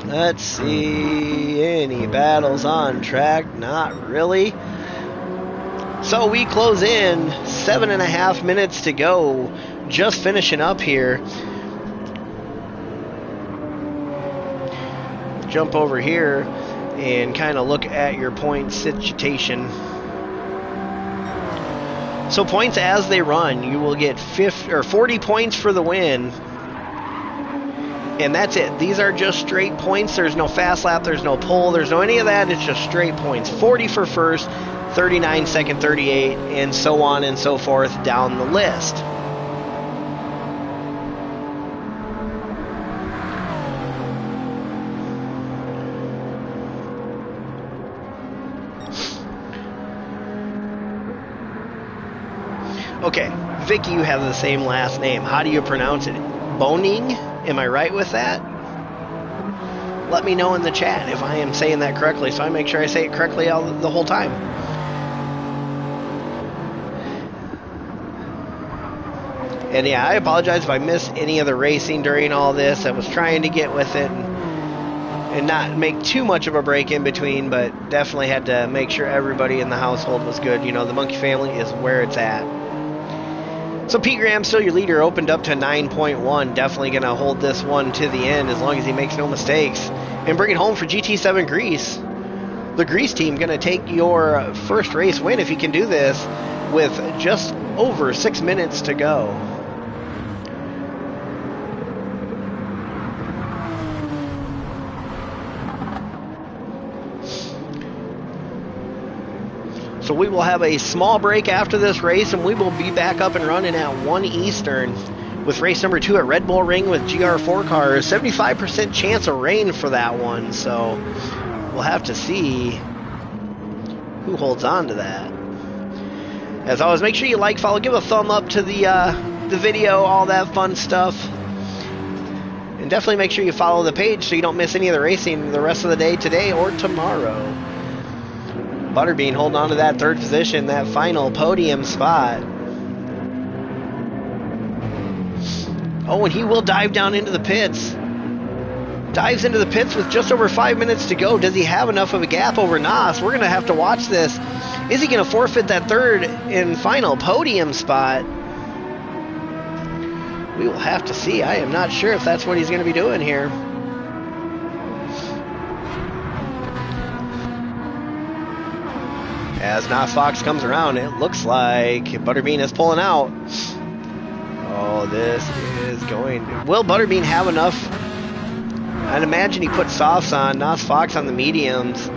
Let's see. Any battles on track? Not really. So we close in. 7.5 minutes to go. Just finishing up here. Jump over here and kind of look at your point situation. So points as they run, you will get 40 points for the win, and that's it. These are just straight points. There's no fast lap, there's no pole, there's no any of that. It's just straight points. 40 for first, 39 second, 38, and so on and so forth down the list. Okay, Vicky, you have the same last name. How do you pronounce it? Boning? Am I right with that? Let me know in the chat if I am saying that correctly, so I make sure I say it correctly the whole time. And yeah, I apologize if I missed any of the racing during all this. I was trying to get with it and not make too much of a break in between, but definitely had to make sure everybody in the household was good. You know, the Monkey family is where it's at. So Pete Graham, still your leader, opened up to 9.1. Definitely going to hold this one to the end as long as he makes no mistakes. And bring it home for GT7 Greece. the Grease team going to take your first race win if he can do this with just over 6 minutes to go. So we will have a small break after this race, and we will be back up and running at 1 Eastern with race number 2 at Red Bull Ring with GR4 cars. 75% chance of rain for that one, so we'll have to see who holds on to that. As always, make sure you like, follow, give a thumb up to the video, all that fun stuff. And definitely make sure you follow the page so you don't miss any of the racing the rest of the day today or tomorrow. Butterbean holding on to that 3rd position, that final podium spot. Oh, and he will dive down into the pits. Dives into the pits with just over 5 minutes to go. Does he have enough of a gap over Nas? We're going to have to watch this. Is he going to forfeit that 3rd and final podium spot? We will have to see. I am not sure if that's what he's going to be doing here. As Nas Fox comes around, it looks like Butterbean is pulling out. Oh, this is going... Will Butterbean have enough? I'd imagine he put softs on, Nas Fox on the mediums.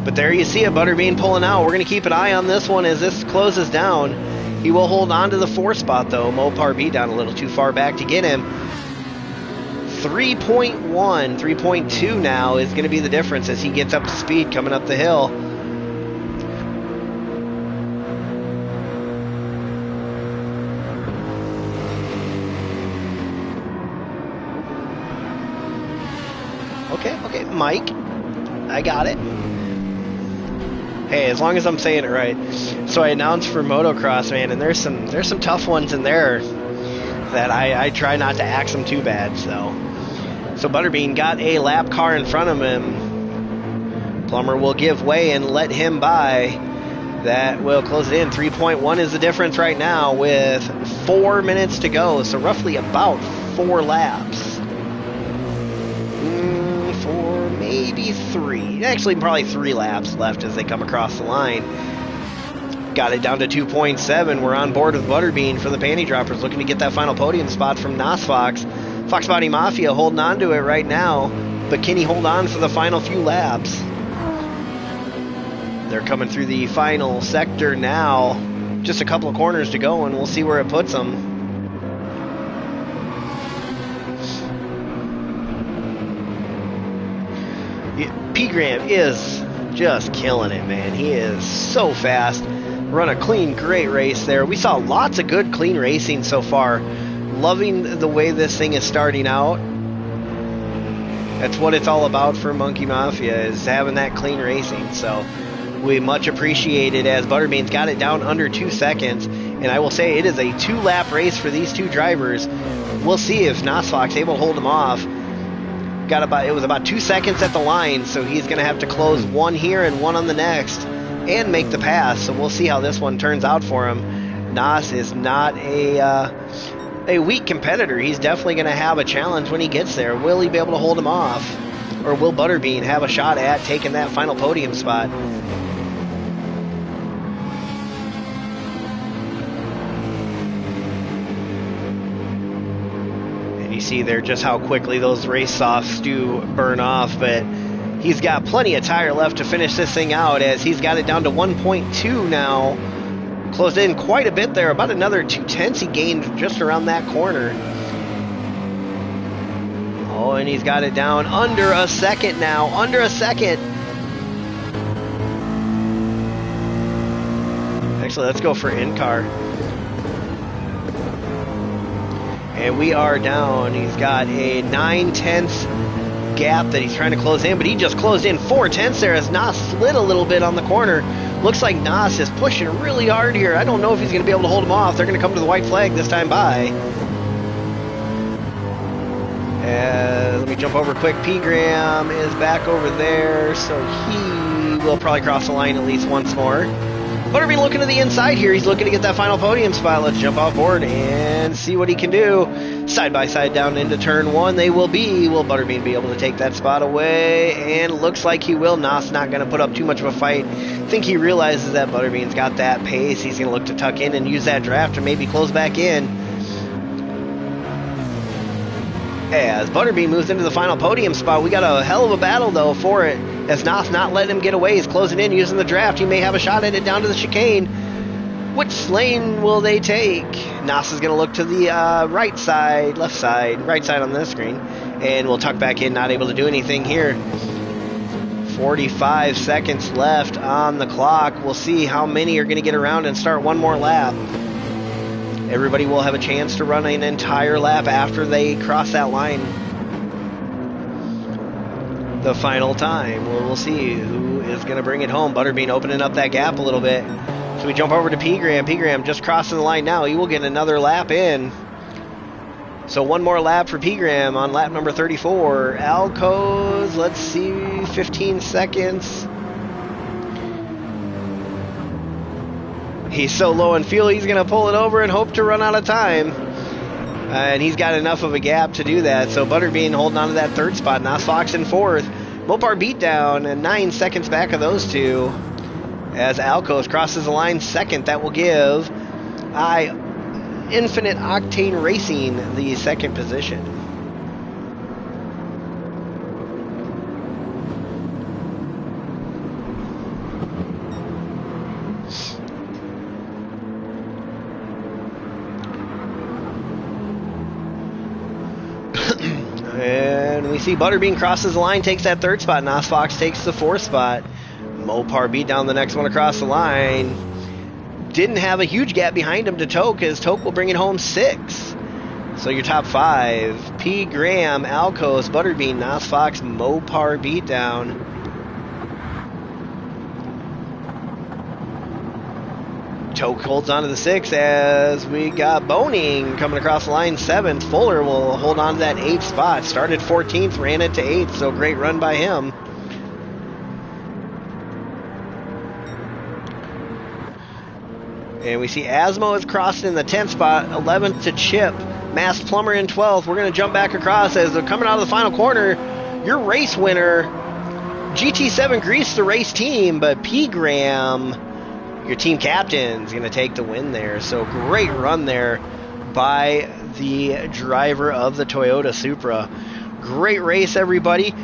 But there you see it, Butterbean pulling out. We're going to keep an eye on this one as this closes down. He will hold on to the 4th spot, though. Mopar B down a little too far back to get him. 3.1, 3.2 now is going to be the difference as he gets up to speed coming up the hill. Okay, Mike, I got it. Hey, as long as I'm saying it right. So I announced for motocross, man, and there's some tough ones in there that I try not to axe them too bad, So Butterbean got a lap car in front of him. Plummer will give way and let him by. That will close it in. 3.1 is the difference right now with 4 minutes to go. So roughly about 4 laps. 4, maybe 3. Actually, probably 3 laps left as they come across the line. Got it down to 2.7. We're on board with Butterbean for the panty droppers, looking to get that final podium spot from Nas Fox. Fox Body Mafia holding on to it right now, but can he hold on for the final few laps? They're coming through the final sector now. Just a couple of corners to go, and we'll see where it puts them. P-Graham is just killing it, man. He is so fast. Run a clean, great race there. We saw lots of good, clean racing so far. Loving the way this thing is starting out. That's what it's all about for Monkey Mafia, is having that clean racing. So we much appreciate it as Butterbean's got it down under 2 seconds. And I will say it is a 2-lap race for these 2 drivers. We'll see if Nas Fox able to hold them off. It was about 2 seconds at the line, so he's going to have to close 1 here and 1 on the next and make the pass. So we'll see how this one turns out for him. Nas is not a weak competitor. He's definitely going to have a challenge when he gets there. Will he be able to hold him off? Or will Butterbean have a shot at taking that final podium spot? And you see there just how quickly those race softs do burn off, but he's got plenty of tire left to finish this thing out as he's got it down to 1.2 now. Closed in quite a bit there, about another 0.2 he gained just around that corner. Oh, and he's got it down under a second now, under a second. Actually, let's go for in-car. And we are down. He's got a 9/10 gap that he's trying to close in, but he just closed in 4/10 there as Nas slid a little bit on the corner. Looks like Nas is pushing really hard here. I don't know if he's going to be able to hold him off. They're going to come to the white flag this time by. Let me jump over quick. P. Graham is back over there, so he will probably cross the line at least once more. Butterbean looking to the inside here. He's looking to get that final podium spot. Let's jump off board and see what he can do. Side by side down into turn 1 they will be. Will Butterbean be able to take that spot away? And looks like he will. Nas not going to put up too much of a fight. I think he realizes that Butterbean's got that pace. He's going to look to tuck in and use that draft to maybe close back in. As Butterbean moves into the final podium spot, we got a hell of a battle, though, for it. As Noth not letting him get away. He's closing in using the draft. He may have a shot at it down to the chicane. Which lane will they take? Noth is going to look to the right side, left side, right side on this screen. And we'll tuck back in, not able to do anything here. 45 seconds left on the clock. We'll see how many are going to get around and start one more lap. Everybody will have a chance to run an entire lap after they cross that line. The final time. We'll see who is going to bring it home. Butterbean opening up that gap a little bit. So we jump over to P-Gram. P-Gram just crossing the line now. He will get another lap in. So one more lap for P-Gram on lap number 34. Alcos, let's see, 15 seconds. He's so low in fuel, he's going to pull it over and hope to run out of time. And he's got enough of a gap to do that. So Butterbean holding on to that third spot. Nas Fox in fourth. Mopar Beatdown and 9 seconds back of those two. As Alcos crosses the line second, that will give Infinite Octane Racing the second position. And we see Butterbean crosses the line, takes that third spot. Nos Fox takes the fourth spot. Mopar beat down the next one across the line. Didn't have a huge gap behind him to Toke, as Toke will bring it home 6. So your top 5. P. Graham, Alcos, Butterbean, Nos Fox, Mopar beatdown. Toke holds on to the 6 as we got Boning coming across the line 7th. Fuller will hold on to that 8th spot. Started 14th, ran it to 8th, so great run by him. And we see Asmo is crossed in the 10th spot, 11th to Chip. Masked Plumber in 12th. We're going to jump back across as they're coming out of the final corner. Your race winner, GT7 Grease, the race team, but P. Graham, your team captain, is going to take the win there. So great run there by the driver of the Toyota Supra. Great race, everybody.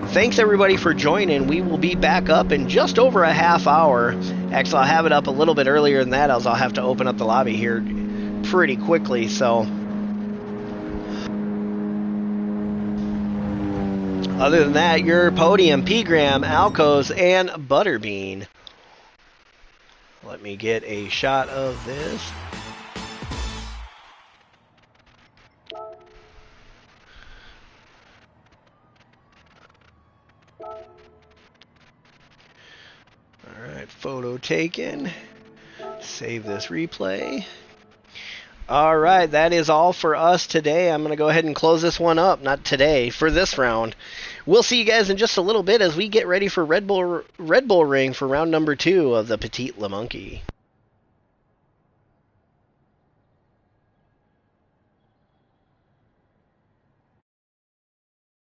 Thanks, everybody, for joining. We will be back up in just over a half hour. Actually, I'll have it up a little bit earlier than that, as I'll have to open up the lobby here pretty quickly. So, other than that, your podium, P-Gram, Alcos, and Butterbean. Let me get a shot of this. Alright, photo taken. Save this replay. Alright, that is all for us today. I'm going to go ahead and close this one up. Not today, for this round. We'll see you guys in just a little bit as we get ready for Red Bull Ring for round number 2 of the Petit LeMonkey.